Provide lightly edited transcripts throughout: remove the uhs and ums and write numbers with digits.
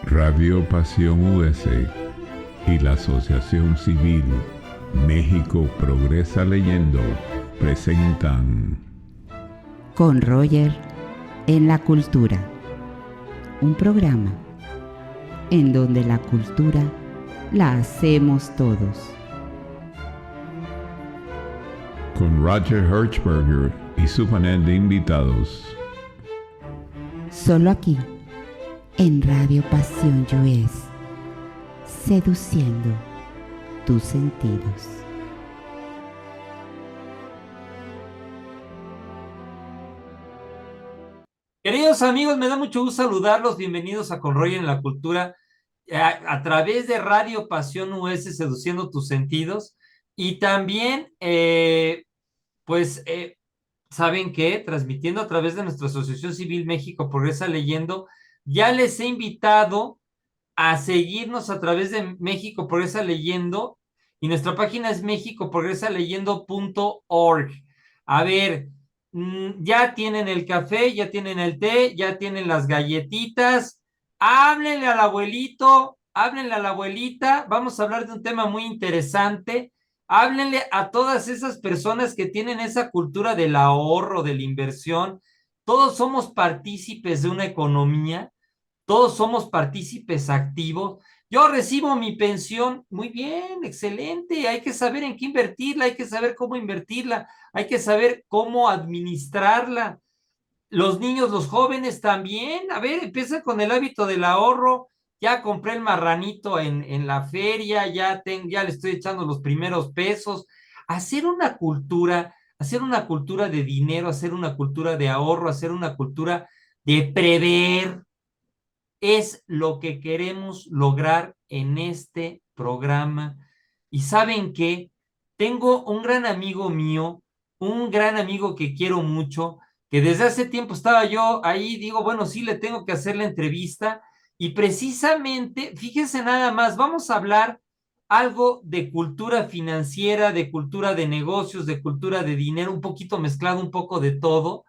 Radio Pasión US y la Asociación Civil México Progresa Leyendo presentan Con Roger en la Cultura, un programa en donde la cultura la hacemos todos. con Roger Hertzberger y su panel de invitados. Solo aquí, en Radio Pasión US, seduciendo tus sentidos. Queridos amigos, me da mucho gusto saludarlos. Bienvenidos a Con Roger en la Cultura a través de Radio Pasión US, seduciendo tus sentidos. Y también, ¿saben qué? Transmitiendo a través de nuestra Asociación Civil México Progresa Leyendo, ya les he invitado a seguirnos a través de México Progresa Leyendo y nuestra página es mexicoprogresaleyendo.org. A ver, ya tienen el café, ya tienen el té, ya tienen las galletitas. Háblenle al abuelito, háblenle a la abuelita. Vamos a hablar de un tema muy interesante. Háblenle a todas esas personas que tienen esa cultura del ahorro, de la inversión. Todos somos partícipes de una economía. Todos somos partícipes activos. Yo recibo mi pensión, muy bien, excelente. Hay que saber en qué invertirla, hay que saber cómo invertirla, hay que saber cómo administrarla. Los niños, los jóvenes también. A ver, empieza con el hábito del ahorro. Ya compré el marranito en la feria, ya le estoy echando los primeros pesos. Hacer una cultura de dinero, hacer una cultura de ahorro, hacer una cultura de prever es lo que queremos lograr en este programa. Y saben qué, tengo un gran amigo mío, un gran amigo que quiero mucho, que desde hace tiempo estaba yo ahí, digo, bueno, sí le tengo que hacer la entrevista. Y precisamente, fíjense nada más, vamos a hablar algo de cultura financiera, de cultura de negocios, de cultura de dinero, un poquito mezclado, un poco de todo,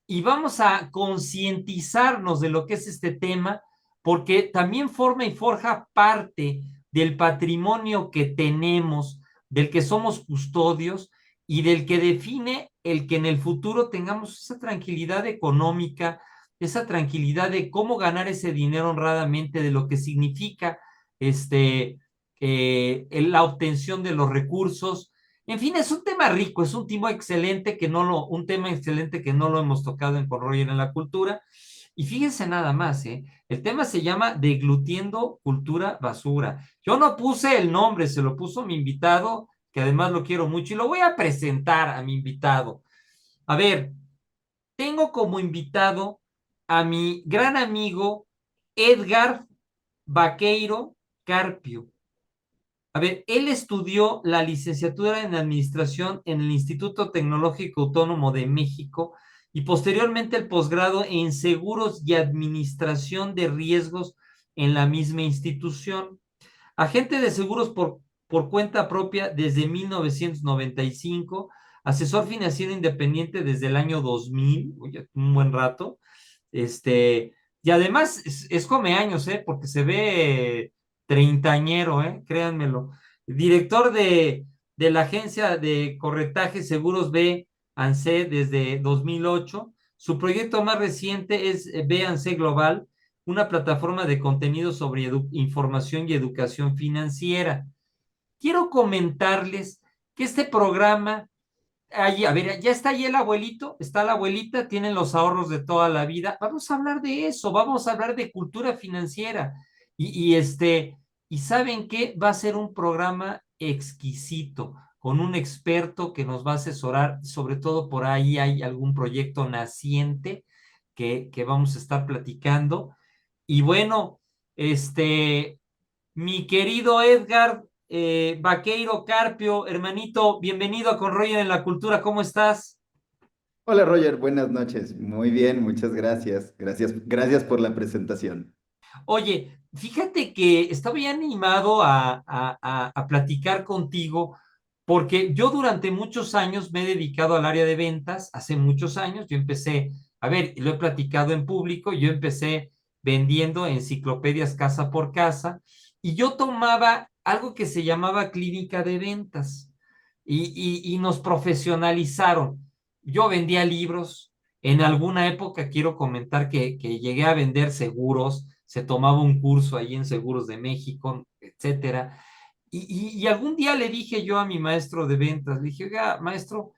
y vamos a concientizarnos de lo que es este tema, porque también forma y forja parte del patrimonio que tenemos, del que somos custodios y del que define el que en el futuro tengamos esa tranquilidad económica, esa tranquilidad de cómo ganar ese dinero honradamente, de lo que significa la obtención de los recursos. En fin, es un tema rico, es un tema excelente que no lo hemos tocado en Con Roger en la Cultura. Y fíjense nada más, el tema se llama Deglutiendo Cultura Basura. Yo no puse el nombre, se lo puso mi invitado, que además lo quiero mucho, y lo voy a presentar a mi invitado. A ver, tengo como invitado a mi gran amigo Edgar Vaqueiro Carpio. A ver, él estudió la licenciatura en Administración en el Instituto Tecnológico Autónomo de México y posteriormente el posgrado en Seguros y Administración de Riesgos en la misma institución. Agente de seguros por cuenta propia desde 1995, asesor financiero independiente desde el año 2000, oye, un buen rato. Y además es come años, porque se ve treintañero, créanmelo. Director de la agencia de corretaje Seguros B ANSE desde 2008. Su proyecto más reciente es B ANSE Global, una plataforma de contenido sobre información y educación financiera. Quiero comentarles que este programa, ahí, a ver, ya está ahí el abuelito, está la abuelita, tienen los ahorros de toda la vida. Vamos a hablar de eso, vamos a hablar de cultura financiera. Y ¿saben qué? Va a ser un programa exquisito, con un experto que nos va a asesorar, sobre todo por ahí hay algún proyecto naciente que vamos a estar platicando. Y bueno, mi querido Edgar Vaqueiro Carpio, hermanito, bienvenido a Con Roger en la Cultura, ¿cómo estás? Hola Roger, buenas noches. Muy bien, muchas gracias. Gracias por la presentación. Oye, fíjate que estaba ya animado a platicar contigo porque yo durante muchos años me he dedicado al área de ventas, hace muchos años, yo empecé, a ver, lo he platicado en público, yo empecé vendiendo enciclopedias casa por casa, y yo tomaba algo que se llamaba clínica de ventas, y nos profesionalizaron. Yo vendía libros, en alguna época quiero comentar que llegué a vender seguros, se tomaba un curso ahí en Seguros de México, etcétera. Y algún día le dije yo a mi maestro de ventas, le dije, oiga, maestro,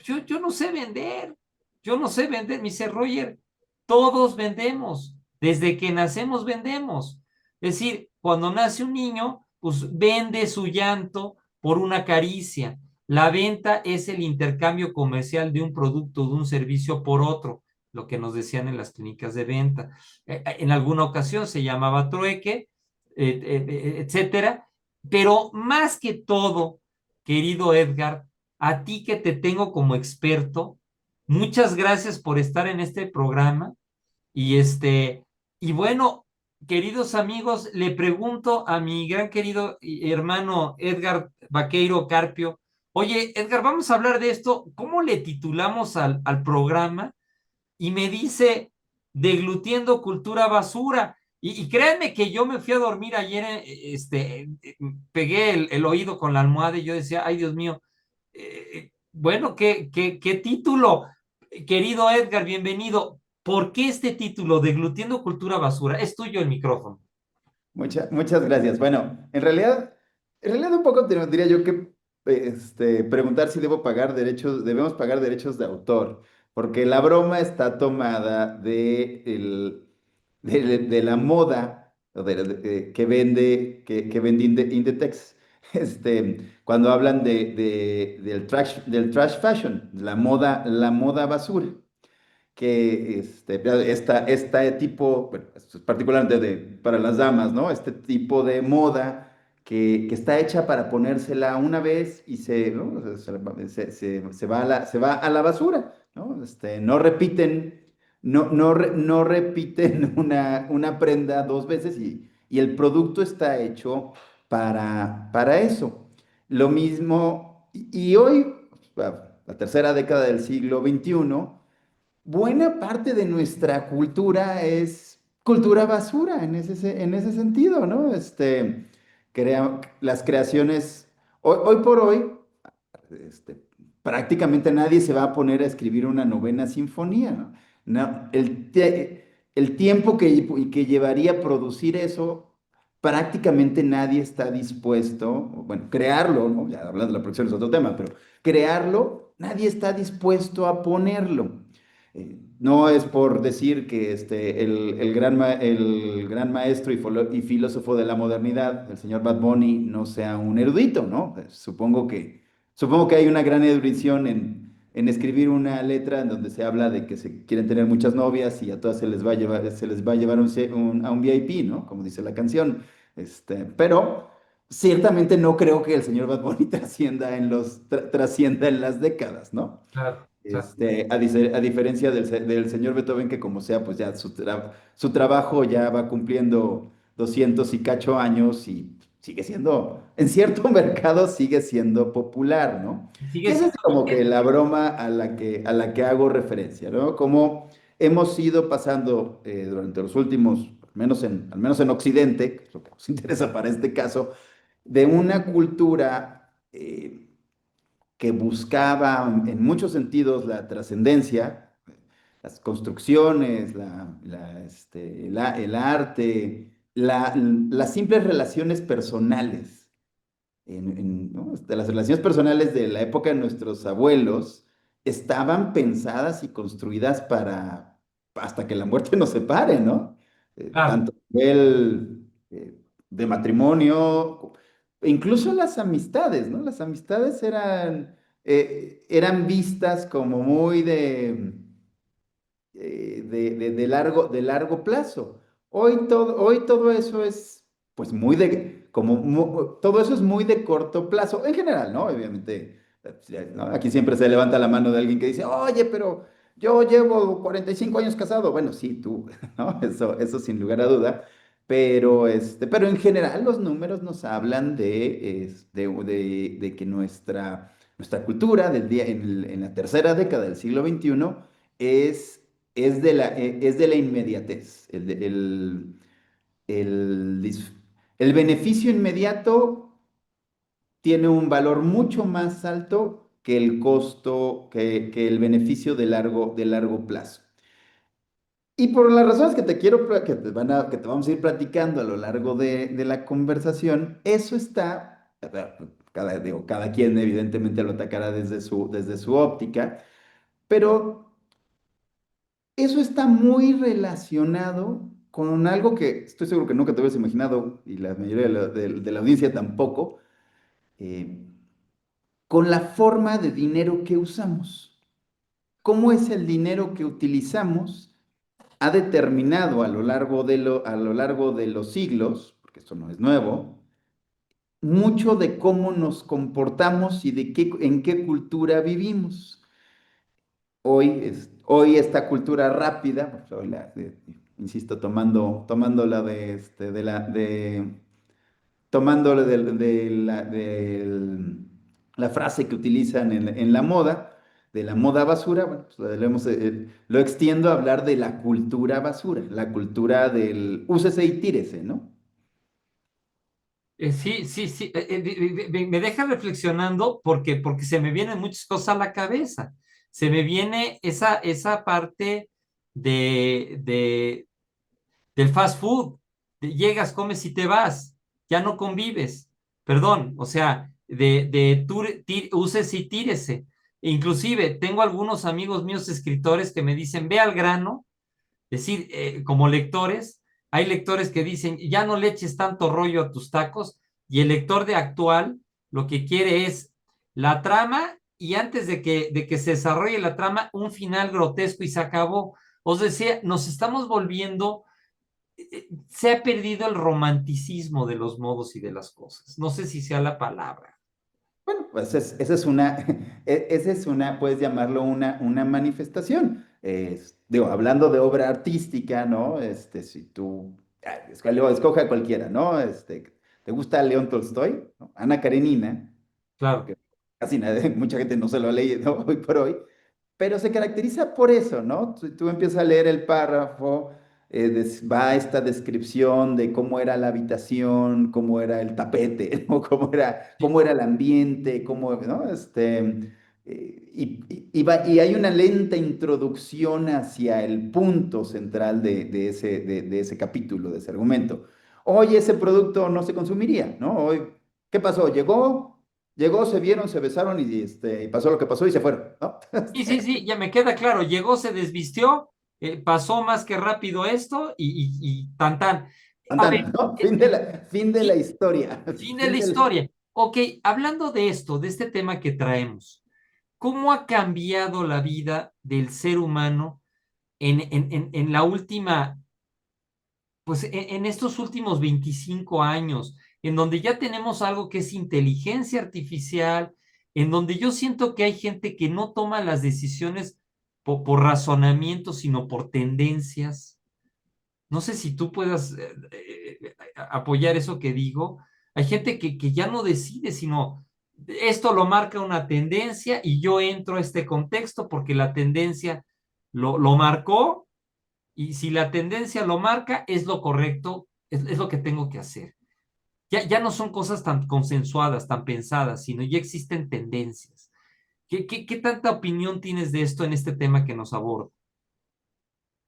yo no sé vender, yo no sé vender. Me dice, Roger, todos vendemos, desde que nacemos vendemos. Es decir, cuando nace un niño, pues vende su llanto por una caricia. La venta es el intercambio comercial de un producto, de un servicio por otro, lo que nos decían en las clínicas de venta. En alguna ocasión se llamaba trueque, etcétera. Pero más que todo, querido Edgar, a ti que te tengo como experto, muchas gracias por estar en este programa. Y y bueno, queridos amigos, le pregunto a mi gran querido hermano Edgar Vaqueiro Carpio, oye, Edgar, vamos a hablar de esto, ¿cómo le titulamos al programa? Y me dice, deglutiendo cultura basura. Y créanme que yo me fui a dormir ayer, pegué el oído con la almohada y yo decía, ay Dios mío, bueno, qué título, querido Edgar, bienvenido. ¿Por qué este título, Deglutiendo Cultura Basura? Es tuyo el micrófono. Muchas gracias. Bueno, en realidad un poco tendría yo que preguntar si debemos pagar derechos de autor, porque la broma está tomada de la moda o que vende Inditex. Cuando hablan del trash fashion, la moda basura que este tipo, bueno, esto es particularmente para las damas, ¿no? Este tipo de moda que está hecha para ponérsela una vez y ¿no? Se va a la basura, ¿no? No repiten, no repiten una prenda dos veces y el producto está hecho para eso. Lo mismo, y hoy, la tercera década del siglo XXI, buena parte de nuestra cultura es cultura basura en ese sentido, ¿no? Las creaciones, hoy por hoy, este, prácticamente nadie se va a poner a escribir una novena sinfonía, ¿no? El tiempo que llevaría producir eso, prácticamente nadie está dispuesto, bueno, crearlo, ¿no? Ya hablando de la producción es otro tema, pero crearlo, nadie está dispuesto a ponerlo. No es por decir que el gran maestro y filósofo de la modernidad, el señor Bad Bunny, no sea un erudito, ¿no? Supongo que hay una gran erudición en escribir una letra en donde se habla de que se quieren tener muchas novias y a todas se les va a llevar a un VIP, ¿no? Como dice la canción. Pero ciertamente no creo que el señor Bad Bunny trascienda en las décadas, ¿no? Claro, claro. A diferencia del señor Beethoven, que como sea, pues ya su trabajo ya va cumpliendo 200 y cacho años y sigue siendo, en cierto mercado sigue siendo popular, ¿no? Sigue Y esa es siendo como que vigente. la broma a la que hago referencia, ¿no? Como hemos ido pasando durante los últimos, al menos en Occidente, que es lo que nos interesa para este caso, de una cultura que buscaba en muchos sentidos la trascendencia, las construcciones, el arte, las simples relaciones personales. ¿No? Las relaciones personales de la época de nuestros abuelos estaban pensadas y construidas para hasta que la muerte nos separe, ¿no? Claro. Tanto a nivel de matrimonio, e incluso las amistades, ¿no? Las amistades eran vistas como muy de largo plazo. Hoy todo eso es, pues, todo eso es muy de corto plazo, en general, ¿no? Obviamente, ¿no? Aquí siempre se levanta la mano de alguien que dice, oye, pero yo llevo 45 años casado. Bueno, sí, tú, ¿no? Eso sin lugar a duda. Pero en general los números nos hablan de que nuestra cultura en la tercera década del siglo XXI es es de la inmediatez. El, dis- el beneficio inmediato tiene un valor mucho más alto que el costo, que el beneficio de largo plazo. Y por las razones que te quiero, que te vamos a ir platicando a lo largo de la conversación, eso está, a ver, digo, cada quien evidentemente lo atacará desde su óptica, pero eso está muy relacionado con algo que estoy seguro que nunca te habías imaginado, y la mayoría de la audiencia tampoco, eh, con la forma de dinero que usamos. ¿Cómo es el dinero que utilizamos? Ha determinado a lo largo de los siglos, porque esto no es nuevo, mucho de cómo nos comportamos y en qué cultura vivimos. Hoy esta cultura rápida, pues, insisto, tomando la de, de la, de, tomándole la frase que utilizan en la moda, de la moda basura, bueno, pues lo extiendo a hablar de la cultura basura, la cultura del úsese y tírese, ¿no? Sí, sí, sí. Me deja reflexionando porque se me vienen muchas cosas a la cabeza. Se me viene esa parte de, del fast food. Llegas, comes y te vas. Ya no convives. Perdón, o sea, uses y tírese. Inclusive tengo algunos amigos míos escritores que me dicen, ve al grano, decir, como lectores, hay lectores que dicen, ya no le eches tanto rollo a tus tacos, y el lector de actual lo que quiere es la trama, y antes de que se desarrolle la trama, un final grotesco y se acabó. Os decía, nos estamos volviendo, se ha perdido el romanticismo de los modos y de las cosas. No sé si sea la palabra. Bueno, pues esa es esa es una, puedes llamarlo una manifestación. Digo, hablando de obra artística, ¿no? Si tú, escoge a cualquiera, ¿no? ¿Te gusta León Tolstoy? ¿No? Ana Karenina, Claro. porque casi nadie, mucha gente no se lo ha leído hoy por hoy, pero se caracteriza por eso, ¿no? Tú empiezas a leer el párrafo, va esta descripción de cómo era la habitación, cómo era el tapete, ¿no? Cómo era el ambiente, ¿no? Y hay una lenta introducción hacia el punto central de ese capítulo, de ese argumento. Hoy ese producto no se consumiría, ¿no? Hoy, ¿qué pasó? Llegó, se vieron, se besaron y pasó lo que pasó y se fueron, ¿no? Sí, sí, sí, ya me queda claro. Llegó, se desvistió, pasó más que rápido esto y tan tan. Tan, A ver, tan, ¿no? Fin de la fin, historia. fin de la Fin del... historia. Ok, hablando de esto, de este tema que traemos, ¿cómo ha cambiado la vida del ser humano en la última, pues en estos últimos 25 años, en donde ya tenemos algo que es inteligencia artificial, en donde yo siento que hay gente que no toma las decisiones por razonamiento, sino por tendencias? No sé si tú puedas apoyar eso que digo. Hay gente que ya no decide, sino esto lo marca una tendencia y yo entro a este contexto porque la tendencia lo marcó, y si la tendencia lo marca, es lo correcto, es lo que tengo que hacer. Ya no son cosas tan consensuadas, tan pensadas, sino ya existen tendencias. ¿Qué tanta opinión tienes de esto en este tema que nos aborda?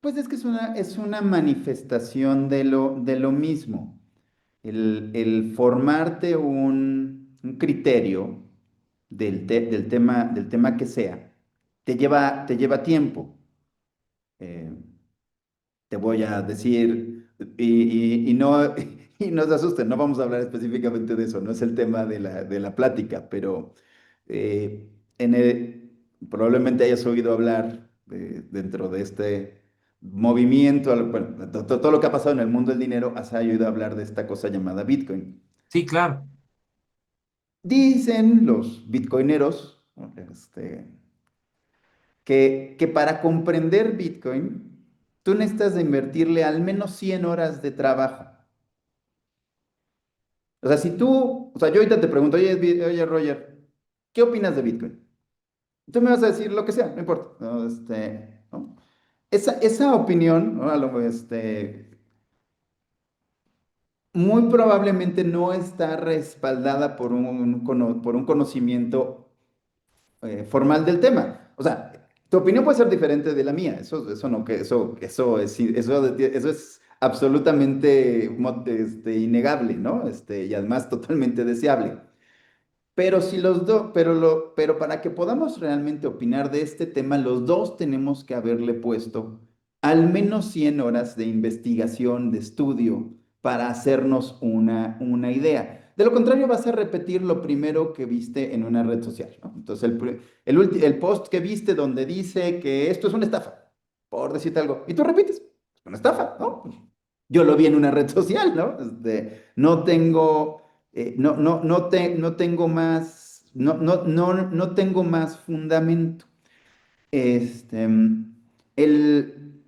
Pues es que es una manifestación de lo mismo. El formarte un criterio del tema que sea, te lleva tiempo. Eh, Te voy a decir, y no, y no se asusten, no vamos a hablar específicamente de eso, no es el tema de la plática, pero eh, en probablemente hayas oído hablar dentro de este movimiento, bueno, todo lo que ha pasado en el mundo del dinero, has oído hablar de esta cosa llamada Bitcoin. Sí, claro. Dicen los bitcoineros, ¿no? Que para comprender Bitcoin, tú necesitas de invertirle al menos 100 horas de trabajo. O sea, o sea, yo ahorita te pregunto, oye, Roger, ¿qué opinas de Bitcoin? Tú me vas a decir lo que sea, no importa, ¿no? ¿No? esa opinión, ¿no? Muy probablemente no está respaldada por un conocimiento formal del tema. O sea, tu opinión puede ser diferente de la mía. Eso no, eso es absolutamente innegable, ¿no? Y además totalmente deseable. Pero si los dos, pero para que podamos realmente opinar de este tema, los dos tenemos que haberle puesto al menos 100 horas de investigación, de estudio, para hacernos una idea. De lo contrario, vas a repetir lo primero que viste en una red social, ¿no? Entonces, el post que viste donde dice que esto es una estafa, por decirte algo, y tú repites, es una estafa, ¿no? Yo lo vi en una red social, ¿no? No tengo no tengo más, no tengo más fundamento. Este, el,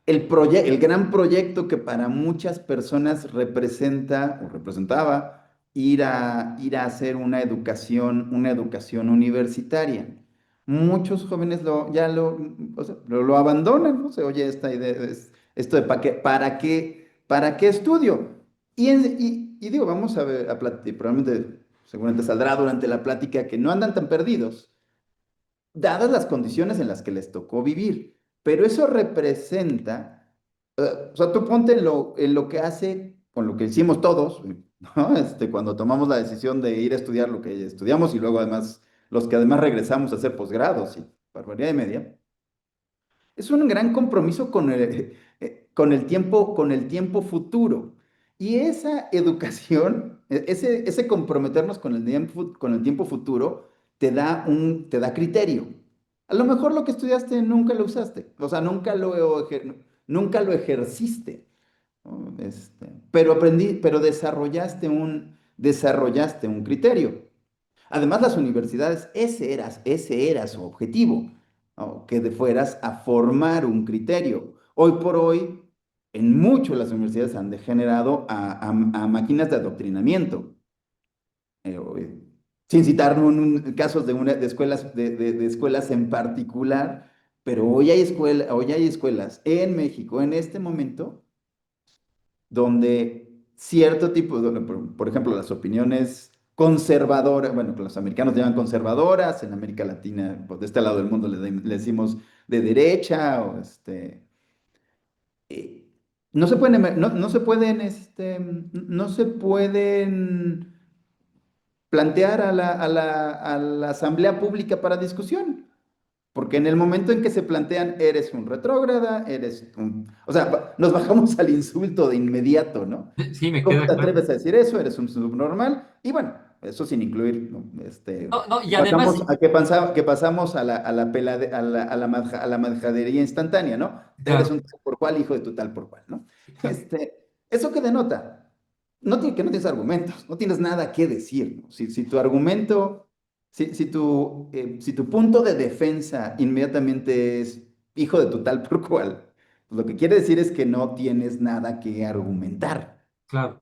el gran proyecto que para muchas personas representa o representaba ir a hacer una educación universitaria. Muchos jóvenes o sea, lo abandonan, ¿no? Se oye esta idea, esto de para qué estudio. Y digo, vamos a ver, probablemente, seguramente saldrá durante la plática que no andan tan perdidos dadas las condiciones en las que les tocó vivir. Pero eso representa, o sea, tú ponte en lo que hace, con lo que hicimos todos, ¿no? Cuando tomamos la decisión de ir a estudiar lo que estudiamos y luego además, los que además regresamos a hacer posgrados y barbaridad y media. Es un gran compromiso con el tiempo futuro. Y esa educación, ese comprometernos con el tiempo futuro, te da criterio. A lo mejor lo que estudiaste nunca lo usaste, o sea, nunca lo ejerciste, ¿no? Pero desarrollaste un criterio. Además, las universidades, ese era su objetivo, ¿no? Que fueras a formar un criterio. Hoy por hoy, en muchas las universidades han degenerado a máquinas de adoctrinamiento. Eh, Sin citar casos de escuelas, de escuelas en particular, pero hoy hay escuelas en México en este momento donde cierto tipo, por ejemplo, las opiniones conservadoras, bueno, que los americanos llaman conservadoras, en América Latina, pues de este lado del mundo le decimos de derecha, eh, no se pueden plantear a la asamblea pública para discusión. Porque en el momento en que se plantean, eres un retrógrada, O sea, nos bajamos al insulto de inmediato, ¿no? Sí, me ¿Cómo queda te claro. atreves a decir eso? Eres un subnormal. Y bueno, eso sin incluir, ¿no? No, no, y además, Que pasamos a la majadería instantánea, ¿no? Eres claro, un tal por cual, hijo de tu tal por cual, ¿no? claro, ¿Eso qué denota? Que no tienes argumentos, no tienes nada que decir, ¿no? Si tu argumento, si tu punto de defensa inmediatamente es hijo de tu tal por cual, pues lo que quiere decir es que no tienes nada que argumentar. claro.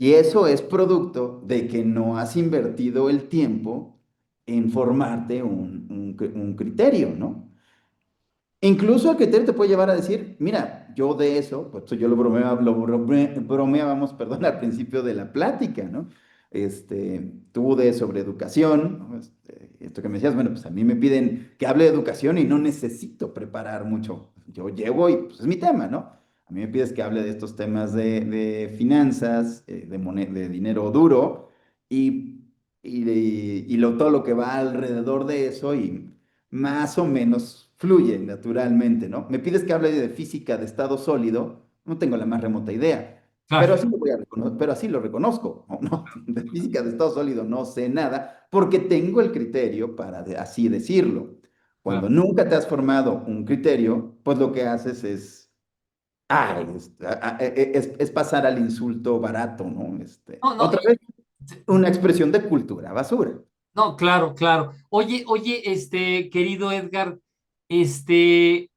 Y eso es producto de que no has invertido el tiempo en formarte un criterio, ¿no? Incluso el criterio te puede llevar a decir, mira, yo de eso, pues yo bromeábamos, perdón, al principio de la plática, ¿no? Tú sobre educación, ¿no? Esto que me decías, bueno, pues a mí me piden que hable de educación y no necesito preparar mucho. Yo llego y pues es mi tema, ¿no? A mí me pides que hable de estos temas de finanzas, de dinero duro y, todo lo que va alrededor de eso y más o menos fluye naturalmente, ¿no? Me pides que hable de física de estado sólido, no tengo la más remota idea, Claro, pero así lo reconozco, ¿no? De física de estado sólido no sé nada porque tengo el criterio para así decirlo. Cuando claro. nunca te has formado un criterio, pues lo que haces es pasar al insulto barato, ¿no? No, no, Otra vez, una expresión de cultura basura. no, claro, claro. Oye, oye, querido Edgar, este,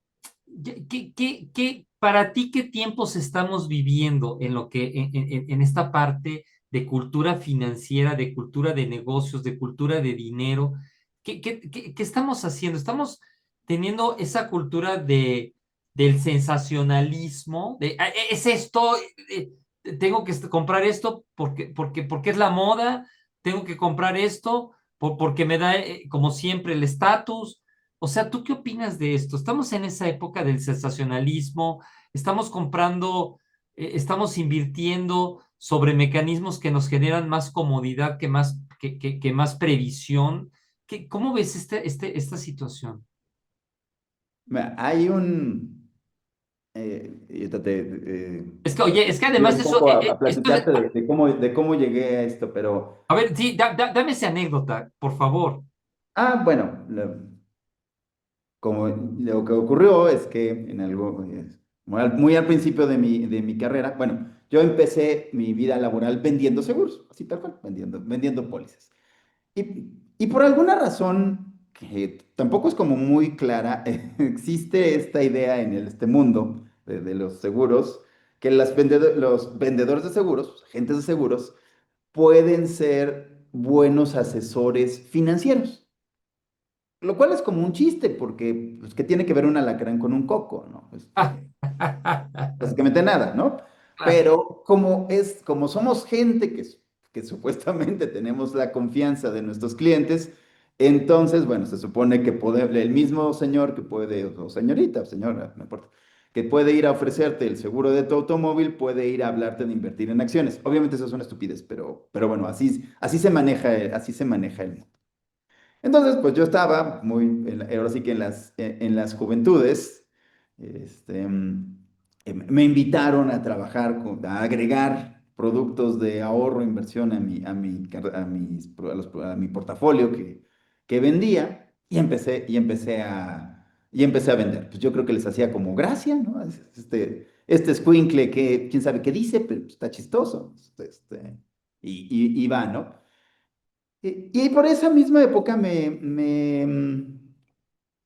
para ti, qué tiempos estamos viviendo en lo que, en esta parte de cultura financiera, de cultura de negocios, de cultura de dinero? ¿Qué estamos haciendo? teniendo esa cultura del sensacionalismo, es esto, tengo que comprar esto porque es la moda, tengo que comprar esto porque me da, como siempre, el estatus. O sea, ¿tú qué opinas de esto? Estamos en esa época del sensacionalismo, estamos comprando, estamos invirtiendo sobre mecanismos que nos generan más comodidad que más previsión. ¿Cómo ves esta situación? Mira, hay un... y ahorita Es que, oye, es que voy además un eso, poco a esto es, platicarte de cómo llegué a esto, pero... a ver, sí, dame esa anécdota, por favor. Bueno, como lo que ocurrió es que en algo, muy al principio de mi carrera, bueno, yo empecé mi vida laboral vendiendo seguros, así tal cual, vendiendo pólizas. Y por alguna razón que tampoco es como muy clara, existe esta idea en este mundo de los seguros, que los vendedores de seguros, agentes de seguros, pueden ser buenos asesores financieros. Lo cual es como un chiste, porque pues, ¿qué tiene que ver un alacrán con un coco, no? Básicamente nada, ¿no? Pero como somos gente que supuestamente tenemos la confianza de nuestros clientes, entonces, bueno, se supone que el mismo señor que puede, o señorita, o señora, no importa, que puede ir a ofrecerte el seguro de tu automóvil, puede ir a hablarte de invertir en acciones. Obviamente eso es una estupidez, pero bueno, así se maneja el mundo. Entonces, pues yo estaba ahora sí que en las juventudes, me invitaron a trabajar, a agregar productos de ahorro e inversión a mi portafolio que vendía y empecé a vender. Pues yo creo que les hacía como gracia, ¿no? Este escuincle que quién sabe qué dice, pero pues, está chistoso. Y va, ¿no? Y por esa misma época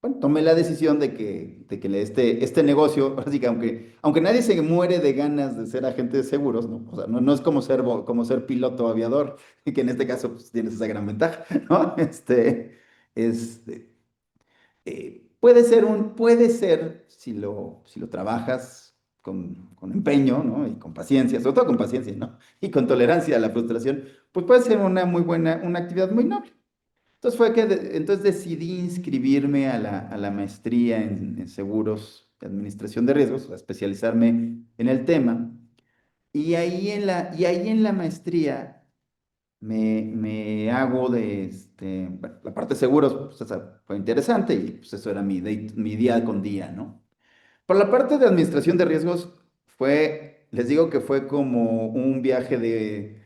bueno, tomé la decisión este negocio, así que aunque nadie se muere de ganas de ser agente de seguros, ¿no? O sea, no es como como ser piloto aviador, que en este caso pues, tienes esa gran ventaja, ¿no? Este, puede ser si lo trabajas con empeño, ¿no? Y con paciencia, sobre todo con paciencia, ¿no? Y con tolerancia a la frustración, pues puede ser una actividad muy noble. Entonces entonces decidí inscribirme a la maestría en seguros de administración de riesgos, a especializarme en el tema. Y ahí en la maestría me hago bueno, la parte de seguros, pues esa fue interesante y pues eso era mi día con día, ¿no? Por la parte de administración de riesgos les digo que fue como un viaje de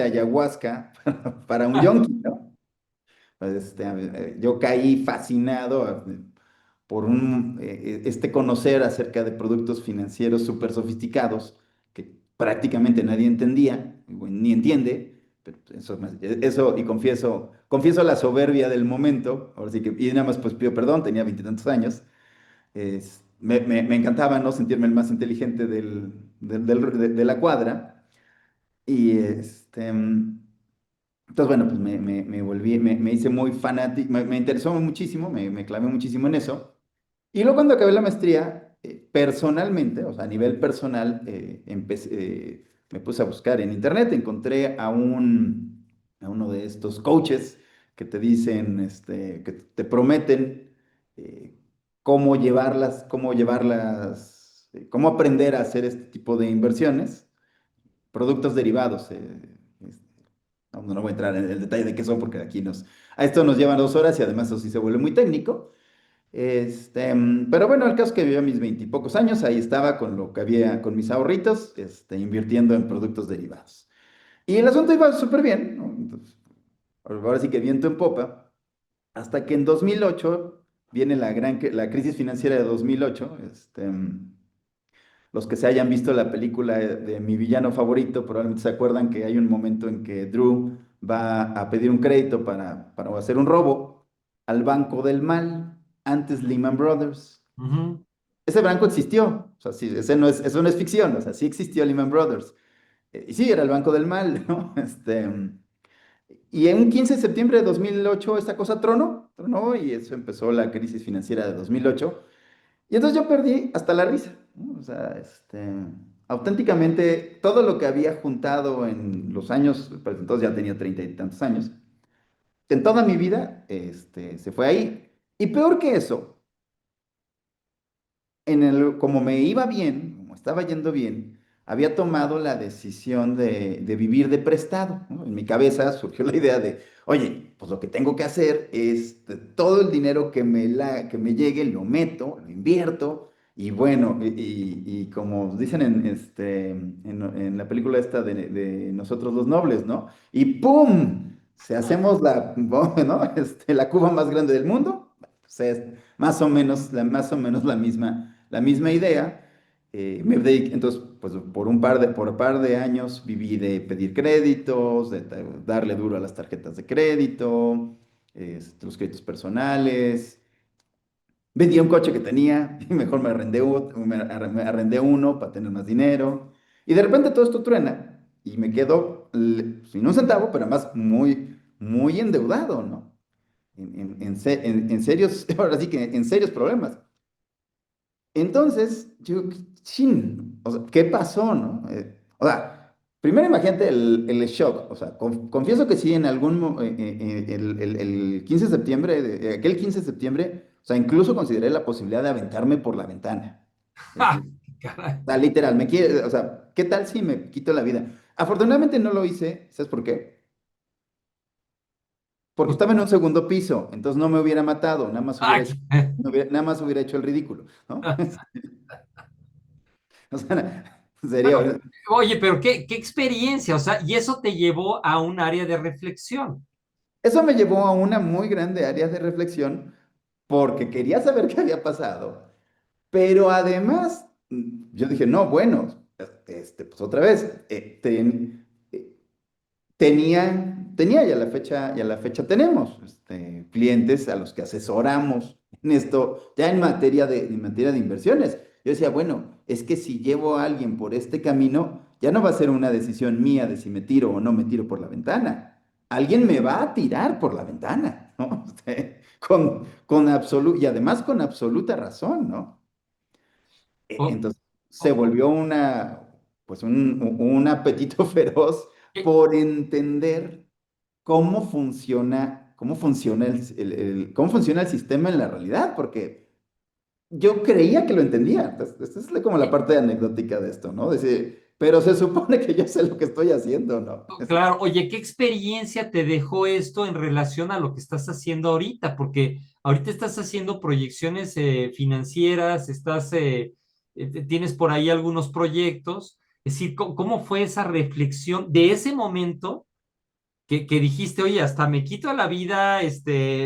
ayahuasca para un yonki, ¿no? Yo caí fascinado por conocer acerca de productos financieros súper sofisticados que prácticamente nadie entendía, bueno, ni entiende, pero eso y confieso la soberbia del momento, ahora sí que, y nada más pues pido perdón, tenía veintitantos años, me encantaba, ¿no? Sentirme el más inteligente de la cuadra, y entonces, bueno, pues me volví, me hice muy fanático, me interesó muchísimo, me clavé muchísimo en eso. Y luego cuando acabé la maestría, personalmente, o sea, a nivel personal, me puse a buscar en internet, encontré a uno de estos coaches que te dicen, que te prometen eh, cómo aprender a hacer este tipo de inversiones, productos derivados. No voy a entrar en el detalle de qué son porque a esto nos llevan 2 horas y además eso sí se vuelve muy técnico. Pero bueno, el caso es que yo a mis veintipocos años, ahí estaba con lo que había, con mis ahorritos, invirtiendo en productos derivados. Y el asunto iba súper bien, ¿no? Entonces, ahora sí que viento en popa, hasta que en 2008 viene la crisis financiera de 2008. Los que se hayan visto la película de Mi villano favorito probablemente se acuerdan que hay un momento en que Drew va a pedir un crédito para hacer un robo al Banco del Mal, antes Lehman Brothers. Ujú. Ese banco existió, o sea, sí, eso no es ficción, o sea, sí existió Lehman Brothers. Y sí, era el Banco del Mal, ¿no? Y en un 15 de septiembre de 2008 esta cosa tronó y eso empezó la crisis financiera de 2008. Y entonces yo perdí hasta la risa, ¿no? O sea, auténticamente todo lo que había juntado en los años, pues entonces ya tenía 30 y tantos años, en toda mi vida, se fue ahí. Y peor que eso, como me iba bien, como estaba yendo bien, había tomado la decisión de vivir de prestado, ¿no? En mi cabeza surgió la idea de, oye, pues lo que tengo que hacer es todo el dinero que me llegue, lo meto, lo invierto, y bueno, y como dicen en la película esta de Nosotros los Nobles, ¿no? Y ¡pum! Se hacemos ¿no? La Cuba más grande del mundo, pues es más o menos la misma idea. Entonces, pues por un par de años viví de pedir créditos, darle duro a las tarjetas de crédito, los créditos personales. Vendí un coche que tenía y mejor me arrendé uno para tener más dinero. Y de repente todo esto truena y me quedo sin un centavo, pero además muy endeudado, ¿no? En serios, ahora sí que en serios problemas. Entonces, chin, o sea, ¿qué pasó, no? O sea, primero imagínate el shock, o sea, confieso que sí, en el 15 de septiembre, aquel 15 de septiembre, o sea, incluso consideré la posibilidad de aventarme por la ventana. ¡Ja! Caray. O sea, literal, o sea, ¿qué tal si me quito la vida? Afortunadamente no lo hice, ¿sabes por qué? Porque Pues, estaba en un segundo piso, entonces no me hubiera matado, ay, nada más hubiera hecho el ridículo, ¿no? O sea, sería, oye, pero qué experiencia, o sea, y eso te llevó a un área de reflexión. eso me llevó a una muy grande área de reflexión porque quería saber qué había pasado, pero además yo dije, no, bueno, pues otra vez, tenía y a la fecha tenemos clientes a los que asesoramos en esto, ya en materia de inversiones. Yo decía, bueno, es que si llevo a alguien por este camino, ya no va a ser una decisión mía de si me tiro o no me tiro por la ventana. Alguien me va a tirar por la ventana, ¿no? Y además con absoluta razón, ¿no? O- Entonces se o- volvió pues un apetito feroz eh, por entender cómo funciona el sistema en la realidad, porque yo creía que lo entendía. Entonces, esta es como la eh, parte anecdótica de esto, ¿no? Decir, pero se supone que yo sé lo que estoy haciendo, ¿no? claro, oye, ¿qué experiencia te dejó esto en relación a lo que estás haciendo ahorita? Porque ahorita estás haciendo proyecciones financieras, tienes por ahí algunos proyectos. Es decir, ¿cómo fue esa reflexión de ese momento que dijiste, oye, hasta me quito la vida,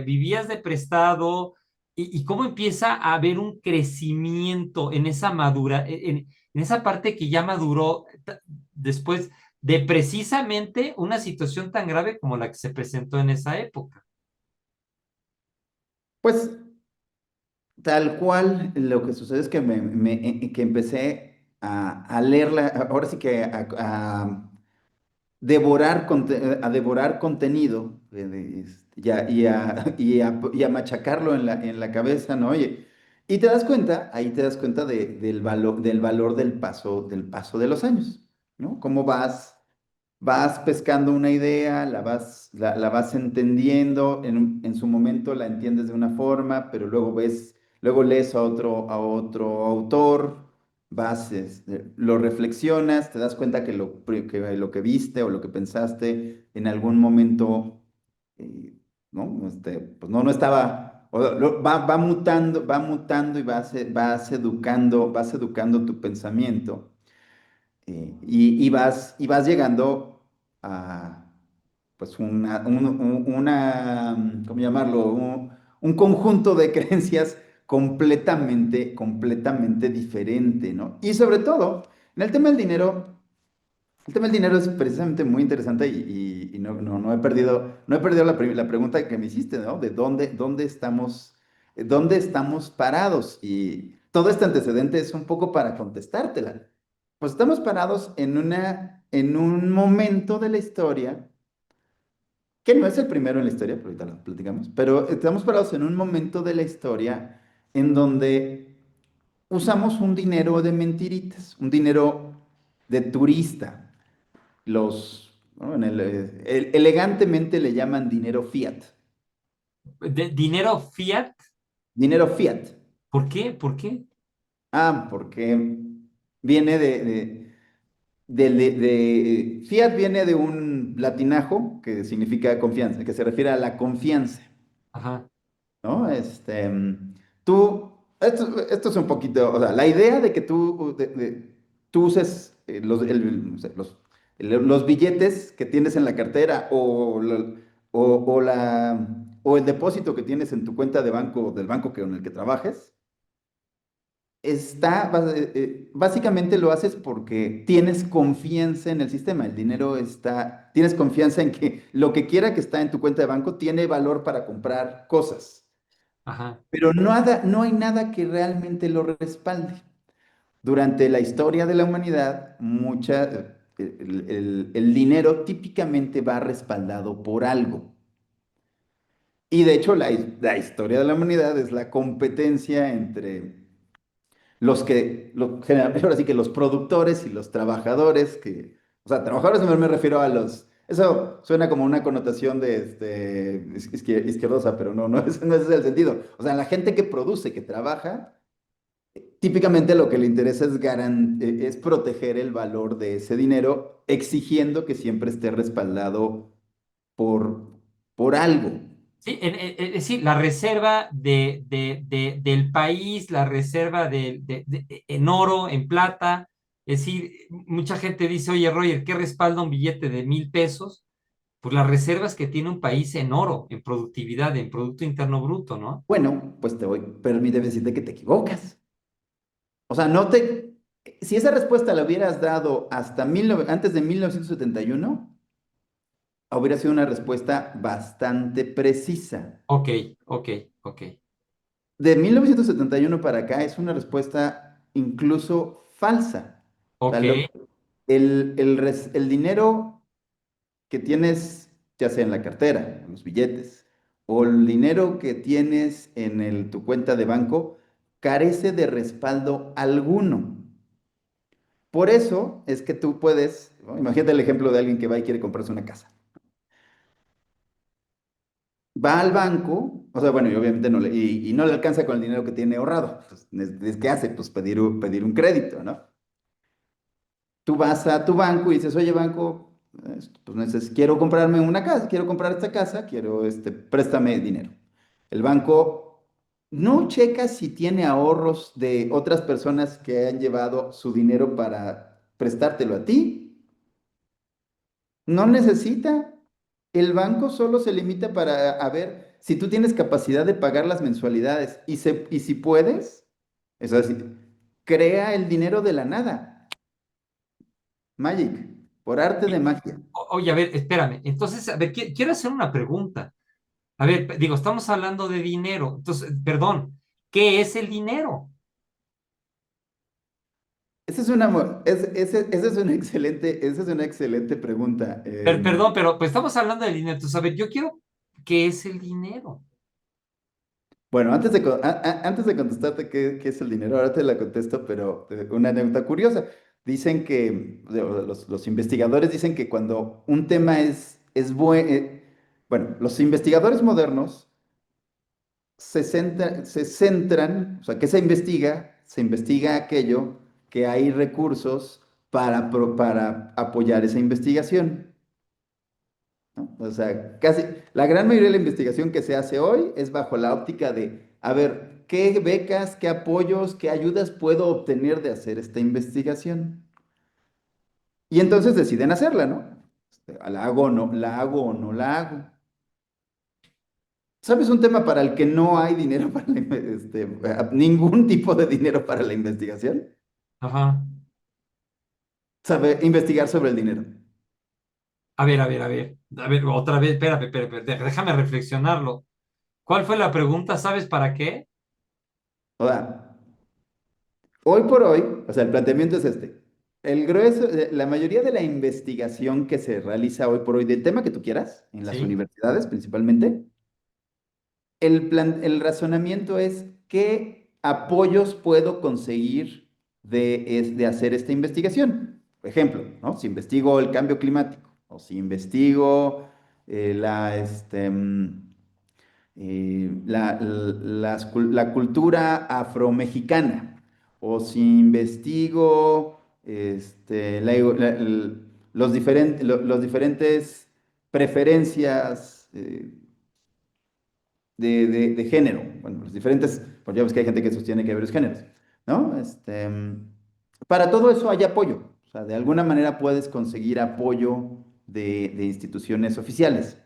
vivías de prestado, y cómo empieza a haber un crecimiento en esa madura, en esa parte que ya maduró después de precisamente una situación tan grave como la que se presentó en esa época? Pues tal cual, lo que sucede es que, que empecé a leerla, ahora sí que a devorar contenido y a machacarlo en la cabeza, ¿no? Oye, y te das cuenta, ahí te das cuenta del valor del paso de los años, ¿no? Cómo vas pescando una idea, la vas entendiendo, en su momento la entiendes de una forma, pero luego lees a otro autor, lo reflexionas, te das cuenta que lo que viste o lo que pensaste en algún momento, eh, ¿no? Pues no estaba, va mutando y vas educando tu pensamiento. Y vas llegando a, pues, ¿cómo llamarlo? Un conjunto de creencias completamente diferente, ¿no? Y sobre todo, en el tema del dinero es precisamente muy interesante y no he perdido la pregunta que me hiciste, ¿no? De dónde estamos parados. Y todo este antecedente es un poco para contestártela. Pues estamos parados en un momento de la historia que no es el primero en la historia, pero ahorita lo platicamos, pero estamos parados en un momento de la historia en donde usamos un dinero de mentiritas, un dinero de turista. ¿No? Elegantemente le llaman dinero fiat. Dinero fiat, Dinero fiat. ¿por qué? ¿Por qué? Porque viene fiat viene de un latinajo que significa confianza, que se refiere a la confianza. Ajá, ¿No? Esto es un poquito, o sea, la idea de que tú uses o sea, los billetes que tienes en la cartera o el depósito que tienes en tu cuenta de banco, del banco con el que trabajes, básicamente lo haces porque tienes confianza en el sistema. El dinero tienes confianza en que lo que quiera que está en tu cuenta de banco tiene valor para comprar cosas. ajá. Pero no hay nada que realmente lo respalde. Durante la historia de la humanidad, el dinero típicamente va respaldado por algo. Y de hecho, la historia de la humanidad es la competencia entre ahora sí que los productores y los trabajadores, o sea, trabajadores no me refiero a eso suena como una connotación izquierdosa, pero no, no ese es el sentido. O sea, la gente que produce, que trabaja, típicamente lo que le interesa es proteger el valor de ese dinero, exigiendo que siempre esté respaldado por, por algo. Sí, es decir, la reserva del país, la reserva en oro, en plata. Es decir, mucha gente dice, oye, Roger, ¿qué respalda un billete de 1,000 pesos? Pues las reservas que tiene un país en oro, en productividad, en Producto Interno Bruto, ¿no? Bueno, pues permíteme decirte que te equivocas. O sea, si esa respuesta la hubieras dado antes de 1971, hubiera sido una respuesta bastante precisa. Ok, ok, ok, De 1971 para acá es una respuesta incluso falsa. O sea, ok, el dinero que tienes, ya sea en la cartera, en los billetes, o el dinero que tienes en tu cuenta de banco, carece de respaldo alguno. Por eso es que tú puedes, ¿no? Imagínate el ejemplo de alguien que va y quiere comprarse una casa. Va al banco, o sea, bueno, y obviamente y no le alcanza con el dinero que tiene ahorrado. Pues, ¿qué hace? Pues pedir un crédito, ¿no? Tú vas a tu banco y dices, oye, banco, pues quiero comprarme una casa, quiero comprar esta casa, préstame dinero. El banco no checa si tiene ahorros de otras personas que han llevado su dinero para prestártelo a ti. No necesita. El banco solo se limita para a ver si tú tienes capacidad de pagar las mensualidades y si puedes, es decir, crea el dinero de la nada. Magic, por arte de magia. Oye, a ver, espérame. Entonces, a ver, quiero hacer una pregunta. A ver, digo, estamos hablando de dinero. Entonces, perdón, ¿qué es el dinero? Esa es una excelente pregunta. Perdón, pero pues estamos hablando de dinero. Entonces, a ver, yo quiero, ¿qué es el dinero? Bueno, antes de contestarte qué es el dinero, ahora te la contesto, pero una anécdota curiosa. Dicen que, los investigadores dicen que cuando un tema bueno, los investigadores modernos se centran, o sea, ¿qué se investiga? Se investiga aquello que hay recursos para apoyar esa investigación. ¿No? O sea, casi la gran mayoría de la investigación que se hace hoy es bajo la óptica de, a ver, ¿qué becas, qué apoyos, qué ayudas puedo obtener de hacer esta investigación? Y entonces deciden hacerla, ¿no? ¿La hago o no? ¿La hago o no la hago? ¿Sabes un tema para el que no hay dinero ningún tipo de dinero para la investigación? Ajá. Saber investigar sobre el dinero. A ver, a ver, a ver. A ver, otra vez, espérame, espérame, espérame, déjame reflexionarlo. ¿Cuál fue la pregunta? ¿Sabes para qué? O sea, hoy por hoy, o sea, el planteamiento es este. el grueso, la mayoría de la investigación que se realiza hoy por hoy del tema que tú quieras, en las Sí. universidades principalmente, el razonamiento es qué apoyos puedo conseguir de hacer esta investigación. Por ejemplo, ¿no? Si investigo el cambio climático o si investigo la cultura afromexicana o si investigo los diferentes preferencias de género, bueno, los diferentes, pues ya ves que hay gente que sostiene que hay varios géneros, ¿no? Para todo eso hay apoyo, o sea, de alguna manera puedes conseguir apoyo de instituciones oficiales.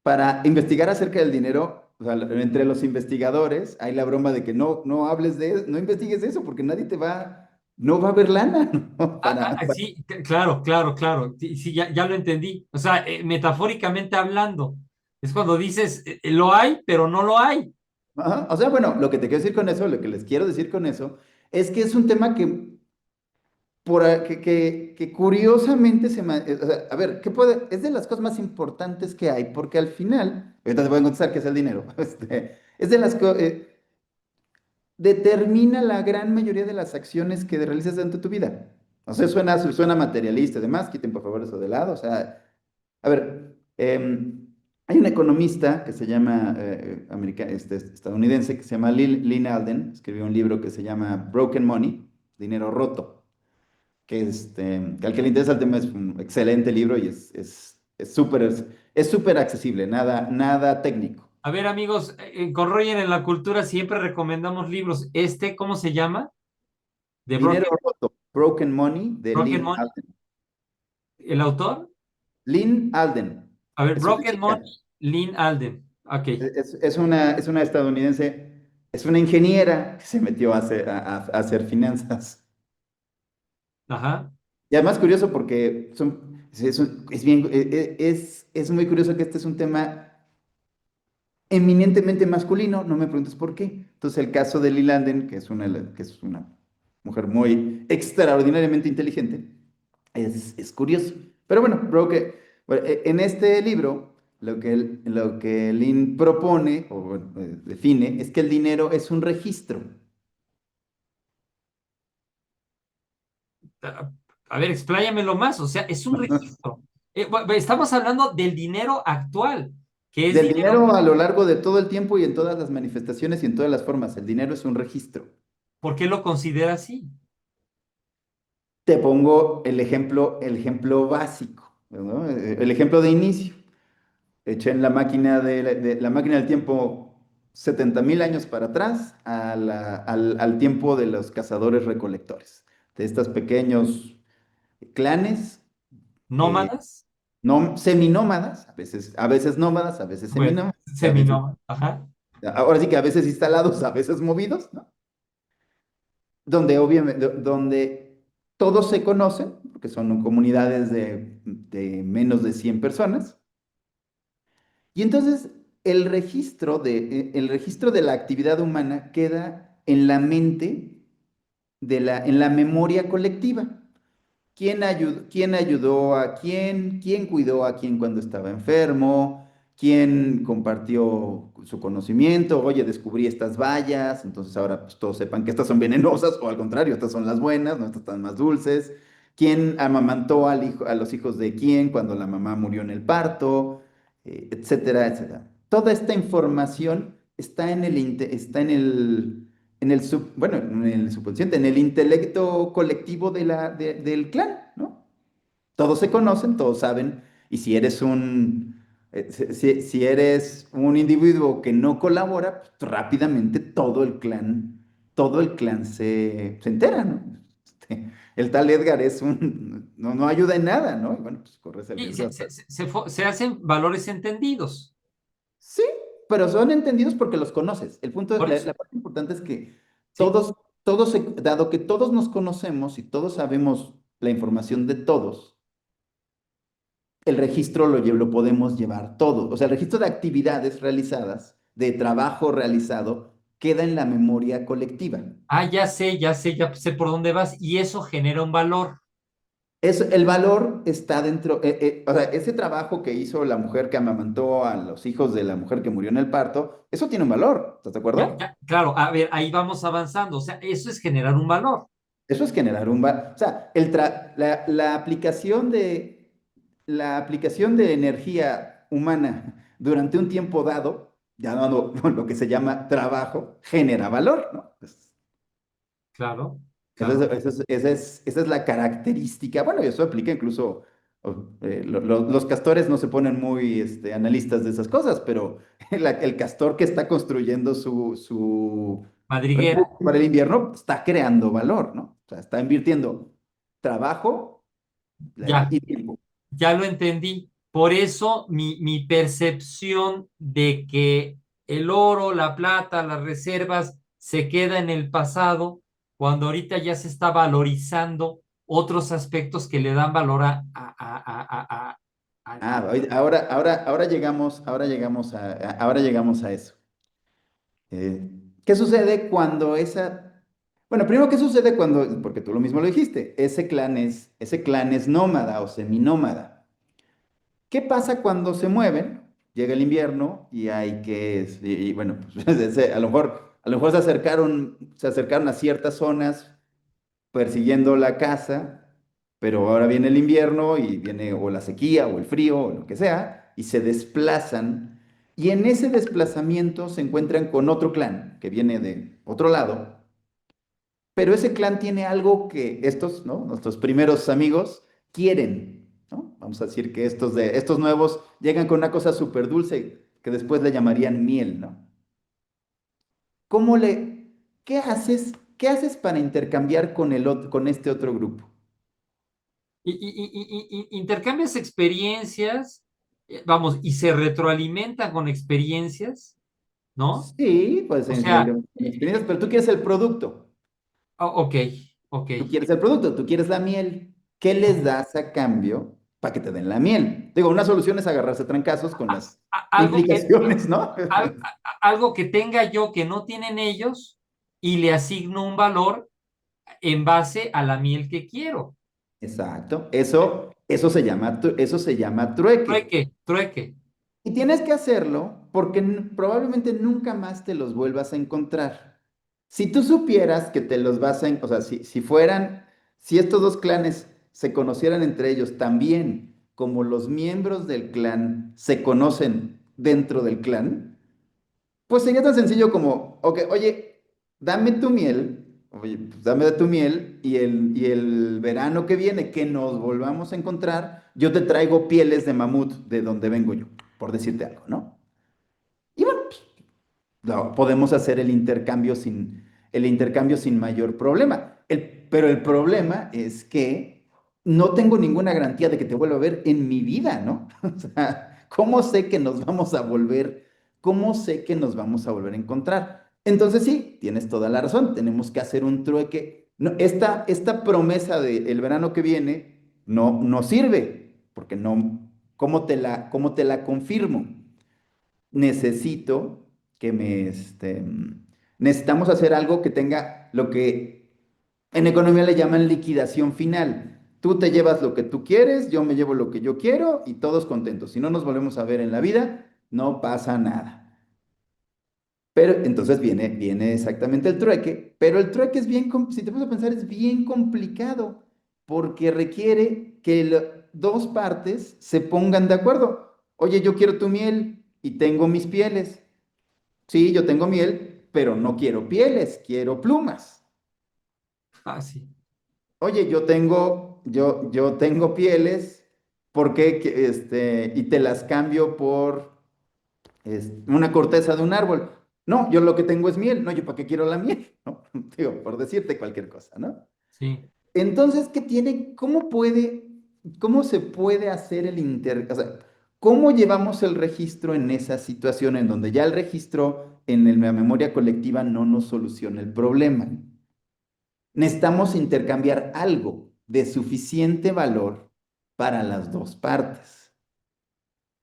Para investigar acerca del dinero, o sea, entre los investigadores hay la broma de que no hables de eso, no investigues eso porque nadie no va a haber lana, ¿no? Sí, claro, claro, claro. Sí, sí, ya lo entendí. O sea, metafóricamente hablando, es cuando dices, lo hay, pero no lo hay. Ajá. O sea, bueno, lo que te quiero decir con eso, lo que les quiero decir con eso, es que es un tema que curiosamente o sea, a ver, es de las cosas más importantes que hay, porque al final, ahorita te voy a contestar qué es el dinero, es de las cosas, determina la gran mayoría de las acciones que realizas dentro de tu vida. O sea, suena materialista, además, quiten por favor eso de lado, o sea, a ver, hay un economista que se llama, estadounidense, que se llama Lynn Alden, escribió un libro que se llama Broken Money, Dinero Roto, que al que le interesa el tema es un excelente libro y es súper accesible, nada técnico. A ver, amigos, con Roger en la cultura siempre recomendamos libros. ¿Cómo se llama? De Dinero Roto, Broken Money, de Broken Lynn Money. Alden. ¿El autor? Lynn Alden, A ver, es una Broken chica, Money, Lynn Alden. Ok. es una estadounidense, es una ingeniera que se metió a hacer finanzas. Ajá. Y además curioso porque es bien, es muy curioso que este es un tema eminentemente masculino, no me preguntes por qué. Entonces el caso de Lynn Alden, que es una mujer muy extraordinariamente inteligente, es curioso. Pero bueno, en este libro, lo que Lynn propone o bueno, define es que el dinero es un registro. A a ver, expláyamelo más. O sea, es un registro. Estamos hablando del dinero actual, que es Del dinero. dinero a lo largo de todo el tiempo y en todas las manifestaciones y en todas las formas. El dinero es un registro. ¿Por qué lo considera así? Te pongo el ejemplo básico, ¿no? El ejemplo de inicio. Eché en la máquina del tiempo 70.000 años para atrás al tiempo de los cazadores recolectores, de estos pequeños clanes, eh, ¿Nómadas? no, seminómadas, a veces nómadas, a veces Bueno, seminómadas, a veces, seminómadas. Ajá. ahora sí que a veces instalados, a veces movidos, ¿no? Donde obviamente, donde todos se conocen, porque son comunidades de menos de 100 personas. Y entonces el registro de la actividad humana queda en la mente, en la memoria colectiva. ¿Quién ayudó a quién? ¿Quién cuidó a quién cuando estaba enfermo? ¿Quién compartió su conocimiento? Oye, descubrí estas bayas, entonces ahora pues todos sepan que estas son venenosas o al contrario, estas son las buenas, no estas están más dulces. ¿Quién amamantó a los hijos de quién cuando la mamá murió en el parto? Etcétera, etcétera. Toda esta información bueno, en el subconsciente, en el intelecto colectivo del clan, ¿no? Todos se conocen, todos saben, y si eres un individuo que no colabora, pues, rápidamente todo el clan se entera, ¿no? El tal Edgar no ayuda en nada, ¿no? Y bueno, pues corres el Y riesgo hasta. se hacen valores entendidos. Sí, pero son entendidos porque los conoces. El punto, Por la, eso. la parte importante es que Sí. dado que todos nos conocemos y todos sabemos la información de todos, el registro lo podemos llevar todo. O sea, el registro de actividades realizadas, de trabajo realizado, queda en la memoria colectiva. Ah, ya sé por dónde vas. Y eso genera un valor. El valor está dentro, o sea, ese trabajo que hizo la mujer que amamantó a los hijos de la mujer que murió en el parto, eso tiene un valor, ¿estás de acuerdo? Claro, a ver, ahí vamos avanzando. O sea, eso es generar un valor. Eso es generar un valor. O sea, la aplicación de energía humana durante un tiempo dado, llamado lo que se llama trabajo, genera valor, ¿no? Pues, Claro, claro. esa es la característica. Bueno, y eso aplica incluso, los castores no se ponen muy analistas de esas cosas, pero el castor que está construyendo su Madriguera, refugio para el invierno está creando valor, ¿no? O sea, está invirtiendo trabajo ya, y tiempo. ya lo entendí. Por eso mi percepción de que el oro, la plata, las reservas se queda en el pasado, cuando ahorita ya se está valorizando otros aspectos que le dan valor Ahora ahora llegamos a eso. ¿Qué sucede cuando bueno, primero, ¿qué sucede cuando, porque tú lo mismo lo dijiste, ese clan es nómada o seminómada? ¿Qué pasa cuando se mueven? Llega el invierno y hay y bueno, pues, a lo mejor se acercaron a ciertas zonas persiguiendo la caza, pero ahora viene el invierno y viene o la sequía o el frío o lo que sea, y se desplazan, y en ese desplazamiento se encuentran con otro clan que viene de otro lado, pero ese clan tiene algo que estos, ¿no? Nuestros primeros amigos quieren, ¿no? Vamos a decir que estos nuevos llegan con una cosa súper dulce que después le llamarían miel, ¿no? ¿Cómo le, qué haces para intercambiar con este otro grupo? intercambias experiencias, vamos, y se retroalimentan con experiencias, ¿no? Sí, pues O sea, en experiencias, pero tú quieres el producto, ok, ok. tú quieres la miel. ¿Qué les das a cambio para que te den la miel? Digo, una solución es agarrarse a trancazos con las Algo implicaciones, ¿no? algo que tenga yo que no tienen ellos y le asigno un valor en base a la miel que quiero. Exacto, eso se llama trueque. Trueque, trueque. Y tienes que hacerlo porque probablemente nunca más te los vuelvas a encontrar. Si tú supieras que te los o sea, si estos dos clanes se conocieran entre ellos también como los miembros del clan se conocen dentro del clan, pues sería tan sencillo como, ok, oye, dame tu miel, oye, pues dame de tu miel y el verano que viene que nos volvamos a encontrar, yo te traigo pieles de mamut de donde vengo yo, por decirte algo, ¿no? Y bueno, pues, podemos hacer el intercambio sin mayor problema. Pero el problema es que no tengo ninguna garantía de que te vuelva a ver en mi vida, ¿no? O sea, ¿cómo sé que nos vamos a volver, cómo sé que nos vamos a volver a encontrar? Entonces sí, tienes toda la razón, tenemos que hacer un trueque. No, esta promesa de el verano que viene no sirve, porque no, cómo te la confirmo? Necesito que necesitamos hacer algo que tenga lo que en economía le llaman liquidación final. Tú te llevas lo que tú quieres, yo me llevo lo que yo quiero y todos contentos. Si no nos volvemos a ver en la vida, no pasa nada. Pero entonces viene exactamente el trueque, pero el trueque es si te pones a pensar, es bien complicado porque requiere que dos partes se pongan de acuerdo. Oye, yo quiero tu miel y tengo mis pieles. Sí, yo tengo miel, pero no quiero pieles, quiero plumas. Ah, sí, Oye, yo tengo pieles, y te las cambio por una corteza de un árbol. No, yo lo que tengo es miel. No, yo para qué quiero la miel, ¿no? Digo, por decirte cualquier cosa, ¿no? sí. Entonces, cómo se puede hacer o sea, cómo llevamos el registro en esa situación en donde ya el registro en la memoria colectiva no nos soluciona el problema? Necesitamos intercambiar algo de suficiente valor para las dos partes,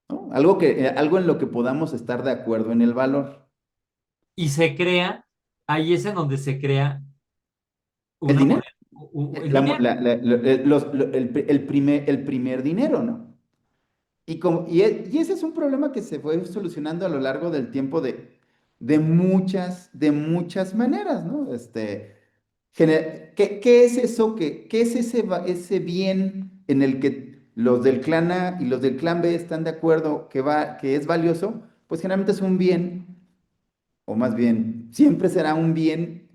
¿no? Algo en lo que podamos estar de acuerdo en el valor. y se crea, ahí es en donde se crea El una dinero. moneda, el dinero. El primer dinero, ¿no? Y ese es un problema que se fue solucionando a lo largo del tiempo de muchas maneras, ¿no? ¿Qué es eso? ¿Qué es ese bien en el que los del clan A y los del clan B están de acuerdo que es valioso? Pues generalmente es un bien, o más bien, siempre será un bien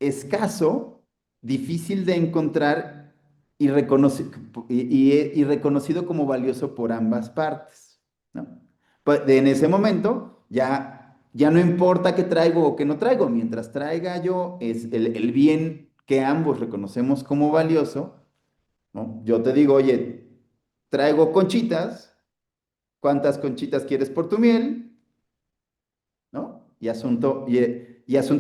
escaso, difícil de encontrar y reconocido como valioso por ambas partes, ¿no? Pues en ese momento ya no importa qué traigo o qué no traigo, mientras traiga yo es el bien que ambos reconocemos como valioso, ¿no? Yo te digo, oye, traigo conchitas, ¿cuántas conchitas quieres por tu miel? ¿No? Y asunto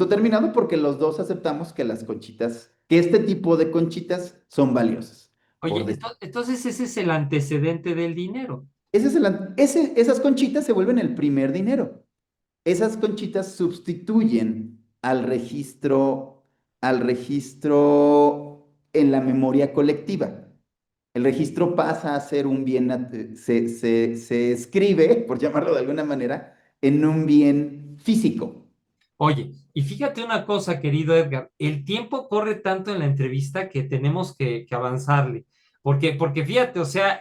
terminado porque los dos aceptamos que las conchitas, que este tipo de conchitas son valiosas. Por Oye, decir. entonces ese es el antecedente del dinero. Esas conchitas se vuelven el primer dinero. Esas conchitas sustituyen al registro en la memoria colectiva. El registro pasa a ser un bien, se escribe, por llamarlo de alguna manera, en un bien físico. Oye, y fíjate una cosa, querido Edgar, el tiempo corre tanto en la entrevista que tenemos que avanzarle, porque fíjate, o sea,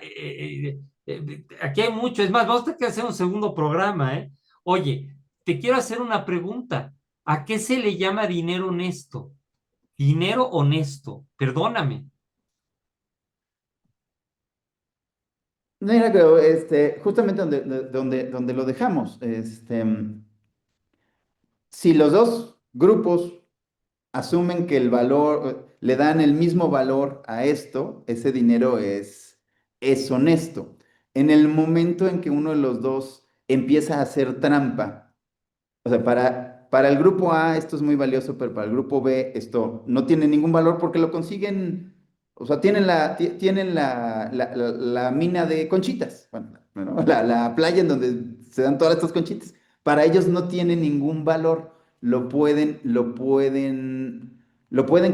aquí hay mucho, es más, vamos a tener que hacer un segundo programa, ¿eh? Oye, te quiero hacer una pregunta, ¿a qué se le llama dinero honesto? Dinero honesto, perdóname. No era que, justamente donde lo dejamos, si los dos grupos asumen que el valor, le dan el mismo valor a esto, ese dinero es honesto. En el momento en que uno de los dos empieza a hacer trampa, o sea, para el grupo A esto es muy valioso, pero para el grupo B esto no tiene ningún valor porque lo consiguen, o sea, tienen la mina de conchitas, bueno, la playa en donde se dan todas estas conchitas. Para ellos no tiene ningún valor, lo pueden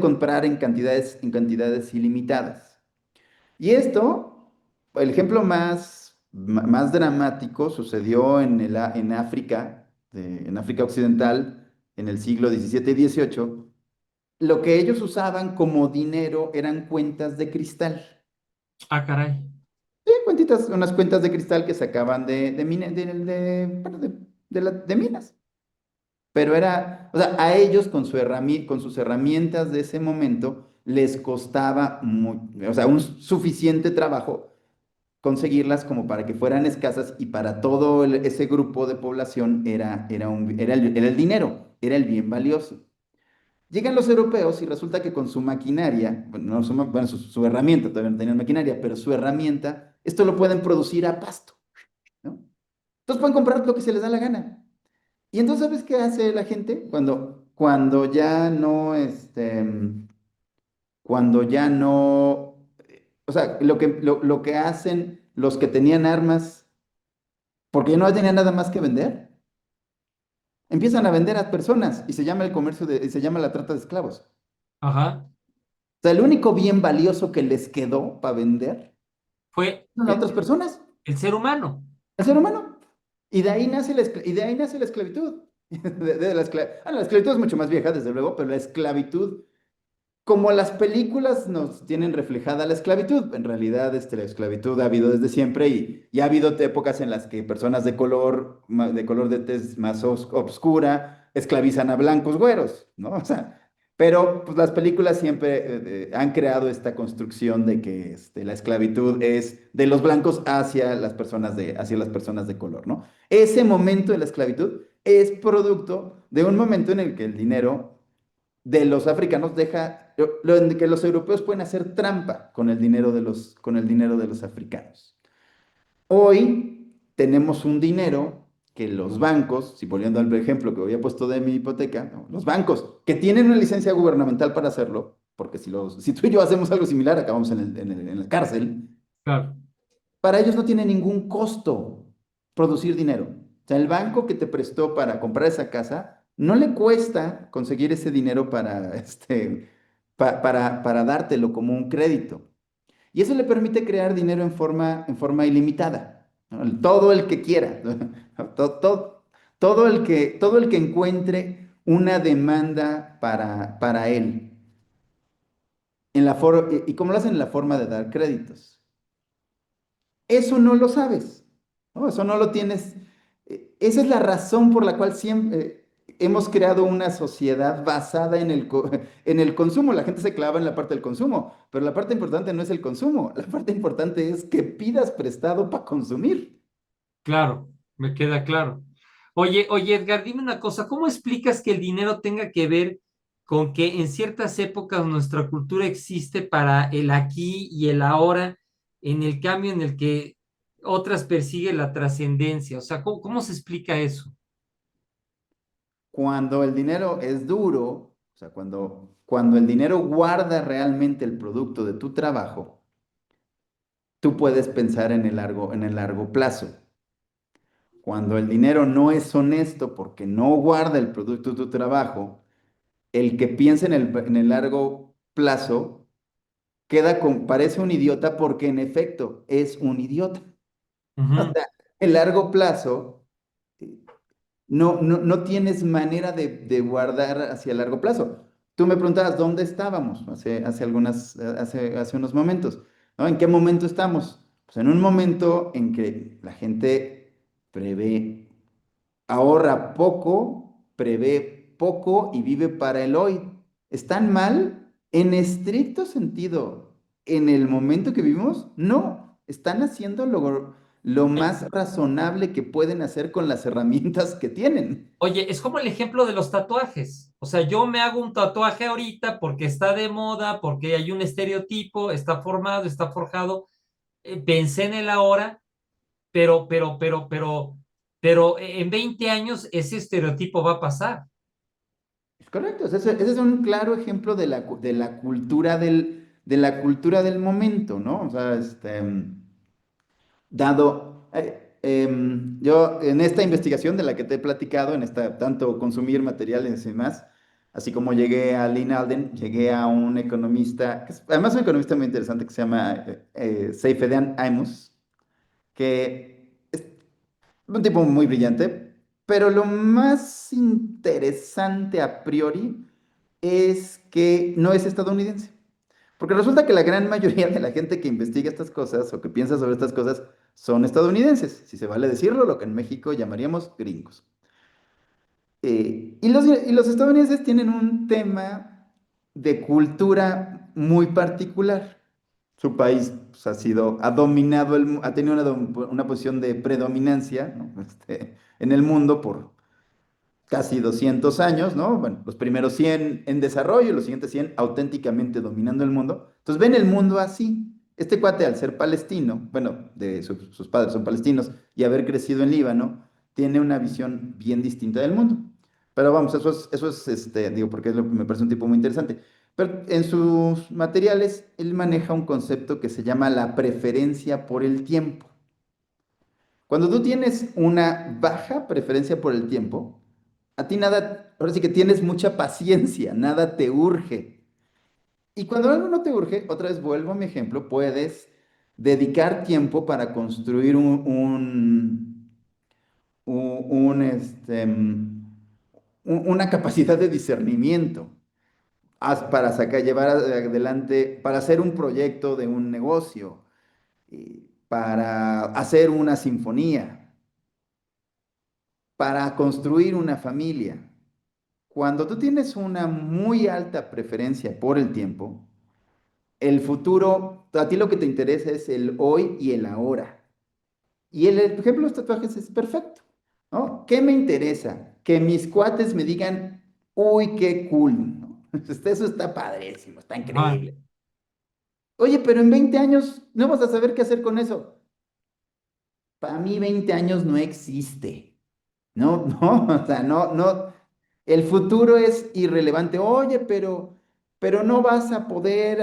comprar en cantidades ilimitadas. Y esto, el ejemplo más dramático sucedió en África, en África Occidental, en el siglo XVII y XVIII. Lo que ellos usaban como dinero eran cuentas de cristal. Ah, caray. Sí, unas cuentas de cristal que sacaban bueno, de minas. Pero o sea, a ellos con sus herramientas de ese momento les costaba o sea, un suficiente trabajo conseguirlas como para que fueran escasas y para todo ese grupo de población era el dinero, era el bien valioso. Llegan los europeos y resulta que con su maquinaria, bueno, no bueno, su herramienta, todavía no tenían maquinaria, pero su herramienta, esto lo pueden producir a pasto, ¿no? Entonces pueden comprar lo que se les da la gana. Y entonces, ¿sabes qué hace la gente? Cuando ya no, o sea, lo que hacen los que tenían armas porque ya no tenían nada más que vender. Empiezan a vender a personas y se llama y se llama la trata de esclavos. Ajá. O sea, el único bien valioso que les quedó para vender Fue son las otras personas, el ser humano. el ser humano. Y de ahí nace la esclavitud. La esclavitud es mucho más vieja, desde luego, pero la esclavitud, como las películas nos tienen reflejada la esclavitud, en realidad la esclavitud ha habido desde siempre y ha habido épocas en las que personas de color de tez más oscura esclavizan a blancos güeros, ¿no? O sea, pero pues, las películas siempre han creado esta construcción de que la esclavitud es de los blancos hacia las personas de color, ¿no? Ese momento de la esclavitud es producto de un momento en el que el dinero de los africanos en que los europeos pueden hacer trampa con el dinero con el dinero de los africanos. Hoy tenemos un dinero que los bancos, si volviendo al ejemplo que había puesto de mi hipoteca, ¿no? Los bancos que tienen una licencia gubernamental para hacerlo, porque si tú y yo hacemos algo similar, acabamos en la cárcel, Claro. para ellos no tiene ningún costo producir dinero. O sea, el banco que te prestó para comprar esa casa no le cuesta conseguir ese dinero para, para dártelo como un crédito. Y eso le permite crear dinero en forma ilimitada, ¿no? Todo el que quiera, todo el que encuentre una demanda para él. ¿Y cómo lo hacen? En la forma de dar créditos. Eso no lo sabes, ¿no? Eso no lo tienes. Esa es la razón por la cual siempre hemos creado una sociedad basada en el consumo. La gente se clava en la parte del consumo, pero la parte importante no es el consumo. La parte importante es que pidas prestado para consumir. Claro, me queda claro. Oye, Edgar, dime una cosa, ¿cómo explicas que el dinero tenga que ver con que en ciertas épocas nuestra cultura existe para el aquí y el ahora, en el cambio en el que otras persiguen la trascendencia? O sea, ¿cómo se explica eso? Cuando el dinero es duro, o sea, cuando el dinero guarda realmente el producto de tu trabajo, tú puedes pensar en el largo plazo. Cuando el dinero no es honesto porque no guarda el producto de tu trabajo, el que piensa en el largo plazo parece un idiota porque en efecto es un idiota. O Ujú. sea, el largo plazo eh, no tienes manera de guardar hacia el largo plazo. Tú me preguntabas dónde estábamos hace unos momentos, ¿no? ¿En qué momento estamos? Pues en un momento en que la gente prevé, ahorra poco, prevé poco y vive para el hoy. ¿Están mal? En estricto sentido, en el momento que vivimos, no. Están haciendo lo más razonable que pueden hacer con las herramientas que tienen. Oye, es como el ejemplo de los tatuajes. O sea, yo me hago un tatuaje ahorita porque está de moda, porque hay un estereotipo, está formado, está forjado. Pensé en el ahora, pero en 20 años ese estereotipo va a pasar. Es correcto. Ese es un claro ejemplo de la cultura del momento, ¿no? O sea, yo en esta investigación de la que te he platicado, en esta tanto consumir materiales y más, así como llegué a Lynn Alden, llegué a un economista, además un economista muy interesante que se llama Seyfedian Imus, que es un tipo muy brillante, pero lo más interesante a priori es que no es estadounidense. Porque resulta que la gran mayoría de la gente que investiga estas cosas o que piensa sobre estas cosas son estadounidenses, si se vale decirlo, lo que en México llamaríamos gringos. Y los estadounidenses tienen un tema de cultura muy particular. Su país pues, ha dominado, ha tenido una posición de predominancia, ¿no? En el mundo por casi 200 años, ¿no? Bueno, los primeros 100 en desarrollo y los siguientes 100 auténticamente dominando el mundo. Entonces ven el mundo así. Este cuate, al ser palestino, bueno, sus padres son palestinos y haber crecido en Líbano, tiene una visión bien distinta del mundo. Pero vamos, digo, porque me parece un tipo muy interesante. Pero en sus materiales, él maneja un concepto que se llama la preferencia por el tiempo. Cuando tú tienes una baja preferencia por el tiempo, a ti nada, ahora sí que tienes mucha paciencia, nada te urge. Y cuando algo no te urge, otra vez vuelvo a mi ejemplo, puedes dedicar tiempo para construir una capacidad de discernimiento para llevar adelante, para hacer un proyecto de un negocio, para hacer una sinfonía, para construir una familia. Cuando tú tienes una muy alta preferencia por el tiempo, el futuro, a ti lo que te interesa es el hoy y el ahora. Y el ejemplo de los tatuajes es perfecto, ¿no? ¿Qué me interesa? Que mis cuates me digan, uy, qué cool, ¿no? Eso está padrísimo, está Ajá. increíble. Oye, pero en 20 años no vas a saber qué hacer con eso. Para mí 20 años no existe. No, no, o sea, no, el futuro es irrelevante. Oye, pero no vas a poder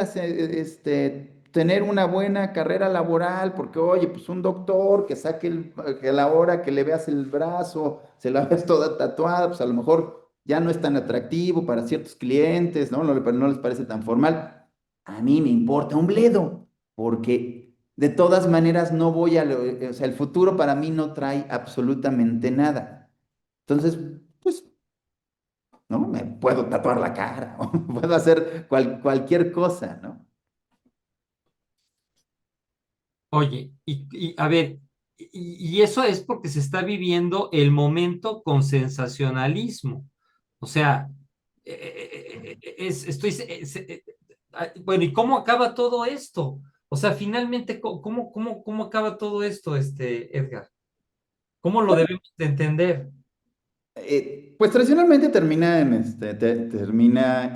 tener una buena carrera laboral porque, oye, pues un doctor que a la hora que le veas el brazo, se la ves toda tatuada, pues a lo mejor ya no es tan atractivo para ciertos clientes, ¿no? No les parece tan formal. A mí me importa un bledo, porque de todas maneras no voy o sea, el futuro para mí no trae absolutamente nada. Entonces, pues, ¿no? Me puedo tatuar la cara, o puedo hacer cualquier cosa, ¿no? Oye, a ver, y eso es porque se está viviendo el momento con sensacionalismo. O sea, bueno, ¿y cómo acaba todo esto? O sea, finalmente, ¿cómo acaba todo esto, Edgar? ¿Cómo lo debemos de entender? Pues tradicionalmente termina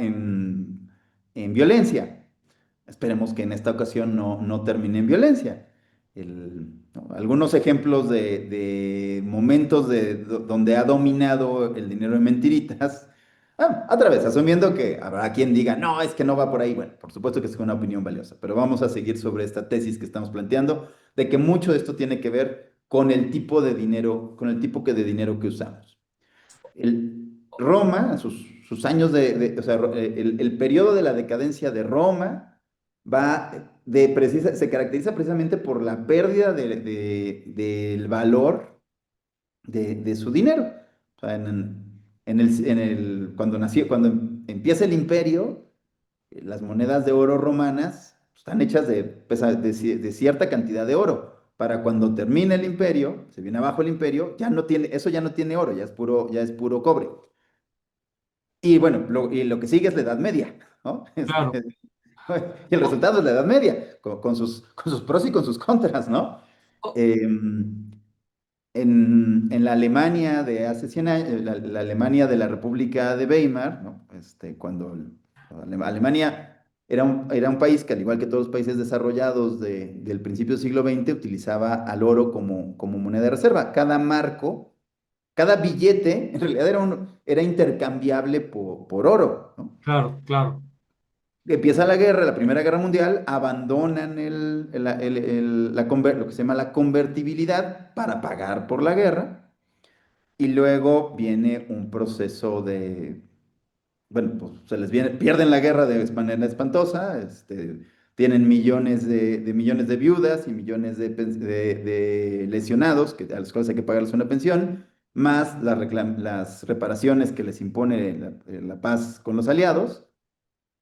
en violencia. Esperemos que en esta ocasión no termine en violencia. ¿No? Algunos ejemplos de momentos donde ha dominado el dinero de mentiritas. Otra vez, asumiendo que habrá quien diga, no, es que no va por ahí. Bueno, por supuesto que es una opinión valiosa, pero vamos a seguir sobre esta tesis que estamos planteando, de que mucho de esto tiene que ver con el tipo de dinero, con el tipo de dinero que usamos. Roma, sus años o sea, el periodo de la decadencia de Roma se caracteriza precisamente por la pérdida del valor de su dinero. O sea, cuando empieza el imperio, las monedas de oro romanas están hechas de cierta cantidad de oro. Para cuando termina el imperio, se viene abajo el imperio, eso ya no tiene oro, ya es puro cobre. Y bueno, lo que sigue es la Edad Media, ¿no? Claro. Y el resultado es la Edad Media, con sus pros y con sus contras, ¿no? Oh, Em, en la Alemania de hace 100 años, la Alemania de la República de Weimar, ¿no? Alemania era un país que, al igual que todos los países desarrollados del principio del siglo XX, utilizaba al oro como moneda de reserva. Cada billete, en realidad era intercambiable por oro, ¿no? claro, claro, Empieza la guerra, la Primera Guerra Mundial, abandonan lo que se llama la convertibilidad para pagar por la guerra, y luego viene un proceso bueno, pues pierden la guerra de manera espantosa, tienen millones de viudas y millones de lesionados a los cuales hay que pagarles una pensión, más las reparaciones que les impone la paz con los aliados.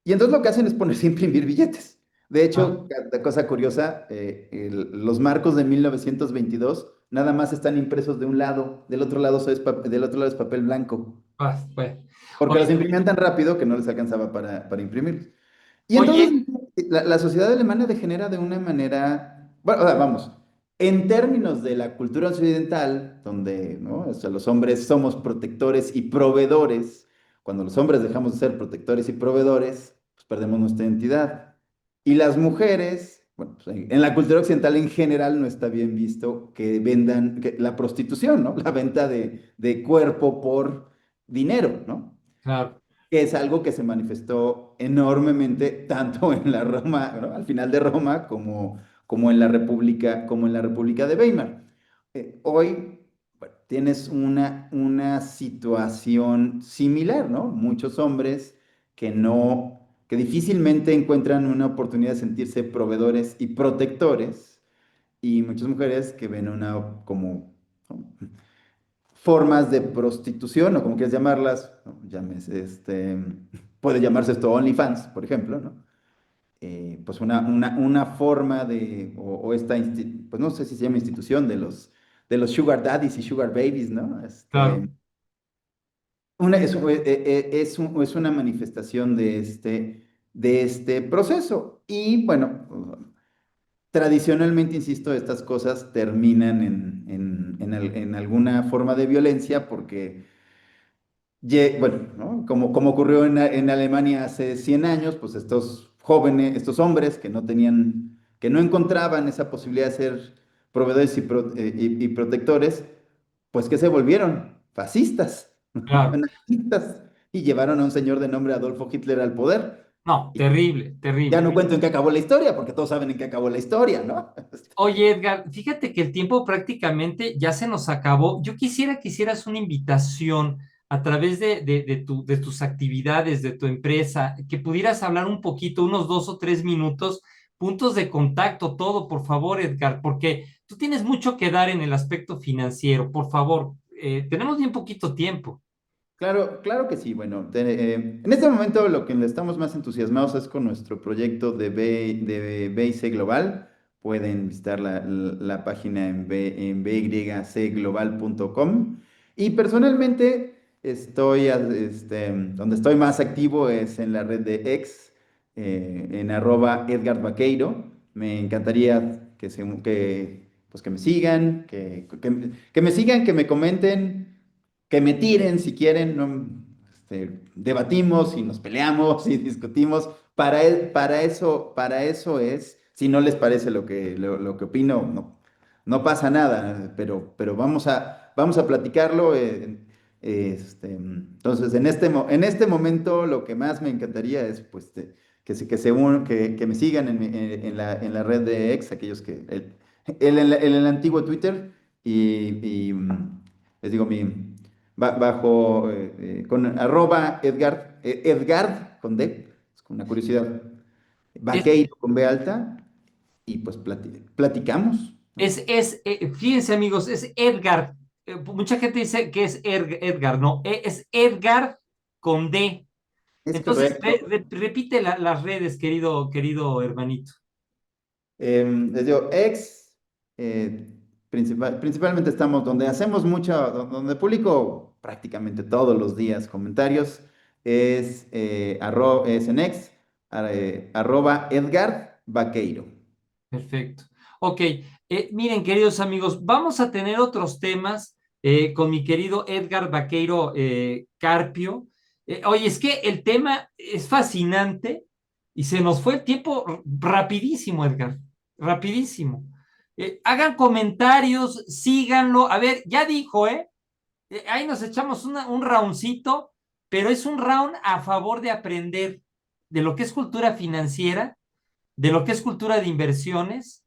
Y entonces lo que hacen es ponerse a imprimir billetes. De claro. hecho, cosa curiosa, los marcos de 1922 nada más están impresos de un lado, del otro lado es papel blanco, Pues. porque los Oye, imprimían tan rápido que no les alcanzaba para imprimirlos. Y entonces oye, la sociedad alemana degenera de una manera, bueno, o sea, vamos, en términos de la cultura occidental, donde, ¿no? O sea, los hombres somos protectores y proveedores, cuando los hombres dejamos de ser protectores y proveedores, pues perdemos nuestra identidad. Y las mujeres, bueno, pues en la cultura occidental en general no está bien visto que vendan la prostitución, ¿no? La venta de cuerpo por dinero, ¿no? claro, Que es algo que se manifestó enormemente tanto en la Roma, ¿no? Al final de Roma, como en la República de Weimar. Hoy, bueno, tienes una situación similar, ¿no? Muchos hombres que difícilmente encuentran una oportunidad de sentirse proveedores y protectores, y muchas mujeres que ven ¿no? Formas de prostitución, o como quieras llamarlas, ¿no? Puede llamarse esto OnlyFans, por ejemplo, ¿no? Pues una forma pues no sé si se llama institución de los Sugar Daddies y Sugar Babies, ¿no? claro. Es una manifestación de este proceso. Y bueno, tradicionalmente, insisto, estas cosas terminan en alguna forma de violencia porque bueno, ¿no? Como ocurrió en Alemania hace 100 años, pues estos jóvenes, estos hombres que no encontraban esa posibilidad de ser proveedores y protectores, pues que se volvieron fascistas, ¿no? Claro. Nazistas, y llevaron a un señor de nombre Adolfo Hitler al poder. No, Y terrible, ya terrible. no cuento en qué acabó la historia, porque todos saben en qué acabó la historia, ¿no? Oye, Edgar, fíjate que el tiempo prácticamente ya se nos acabó. Yo quisiera que hicieras una invitación a través de tus actividades, de tu empresa, que pudieras hablar un poquito, unos 2 o 3 minutos, puntos de contacto, todo, por favor, Edgar, porque tú tienes mucho que dar en el aspecto financiero, por favor, tenemos bien poquito tiempo. Claro, claro que sí. Bueno, en este momento lo que le estamos más entusiasmados es con nuestro proyecto de BIC Global. Pueden visitar la página en bycglobal.com. Y personalmente donde estoy más activo es en la red de X, en @Edgar Vaqueiro. Me encantaría pues que me sigan, que me sigan, que me comenten, que me tiren si quieren, no, debatimos y nos peleamos y discutimos. Para eso es, si no les parece lo que opino, no, no pasa nada, pero vamos a platicarlo. Entonces, en este momento lo que más me encantaría es pues, que me sigan en la red de X, aquellos que, en el antiguo Twitter, les digo, bajo, con Edgard, con D, es con una curiosidad, Es, Vaqueiro con B alta, y pues platicamos, ¿no? Fíjense amigos, es Edgar. Mucha gente dice que es Edgar, no, es Edgar con D. Es Entonces, correcto. repite las redes, querido hermanito. Les digo, principalmente estamos donde hacemos donde publico prácticamente todos los días comentarios, es en X, @Edgar Vaqueiro. Perfecto. Ok, miren, queridos amigos, vamos a tener otros temas con mi querido Edgar Vaqueiro Carpio. Oye, es que el tema es fascinante y se nos fue el tiempo rapidísimo, Edgar, rapidísimo. Hagan comentarios, síganlo. A ver, ya dijo, ¿eh? Ahí nos echamos un roundcito, pero es un round a favor de aprender de lo que es cultura financiera, de lo que es cultura de inversiones.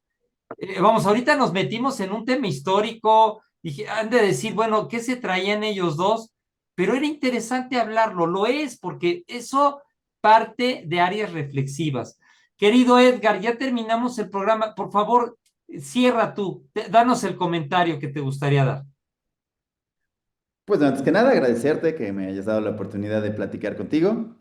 Vamos, ahorita nos metimos en un tema histórico, dije, han de decir, bueno, ¿qué se traían ellos dos? Pero era interesante hablarlo, lo es, porque eso parte de áreas reflexivas. Querido Edgar, ya terminamos el programa, por favor, cierra tú, danos el comentario que te gustaría dar. Pues antes que nada, agradecerte que me hayas dado la oportunidad de platicar contigo.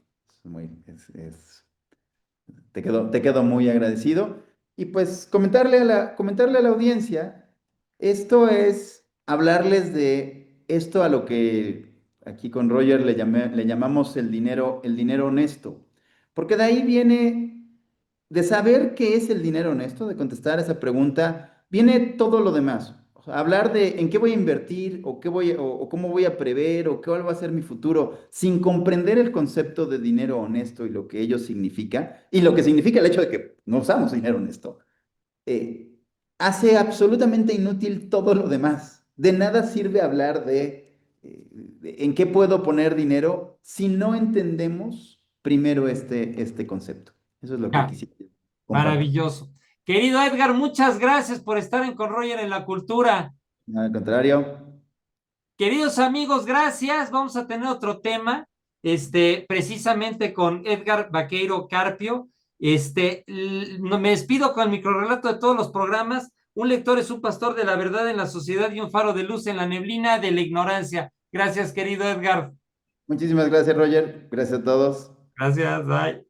Te quedo muy agradecido. Y pues comentarle a la audiencia, esto es hablarles de esto a lo que aquí con Roger le llamamos el dinero honesto. Porque de ahí viene, de saber qué es el dinero honesto, de contestar esa pregunta, viene todo lo demás. O sea, hablar de en qué voy a invertir o o cómo voy a prever o cuál va a ser mi futuro, sin comprender el concepto de dinero honesto y lo que ello significa y lo que significa el hecho de que no usamos dinero honesto, eh, hace absolutamente inútil todo lo demás. De nada sirve hablar de en qué puedo poner dinero si no entendemos primero este concepto. Eso es lo que Ah, quisiera compartir. maravilloso. Querido Edgar, muchas gracias por estar en Con Roger en la Cultura. Al contrario, Queridos amigos, gracias. Vamos a tener otro tema, precisamente con Edgar Vaqueiro Carpio. No me despido con el microrrelato de todos los programas. Un lector es un pastor de la verdad en la sociedad y un faro de luz en la neblina de la ignorancia. Gracias, querido Edgar. muchísimas gracias, Roger. Gracias a todos. Gracias, bye.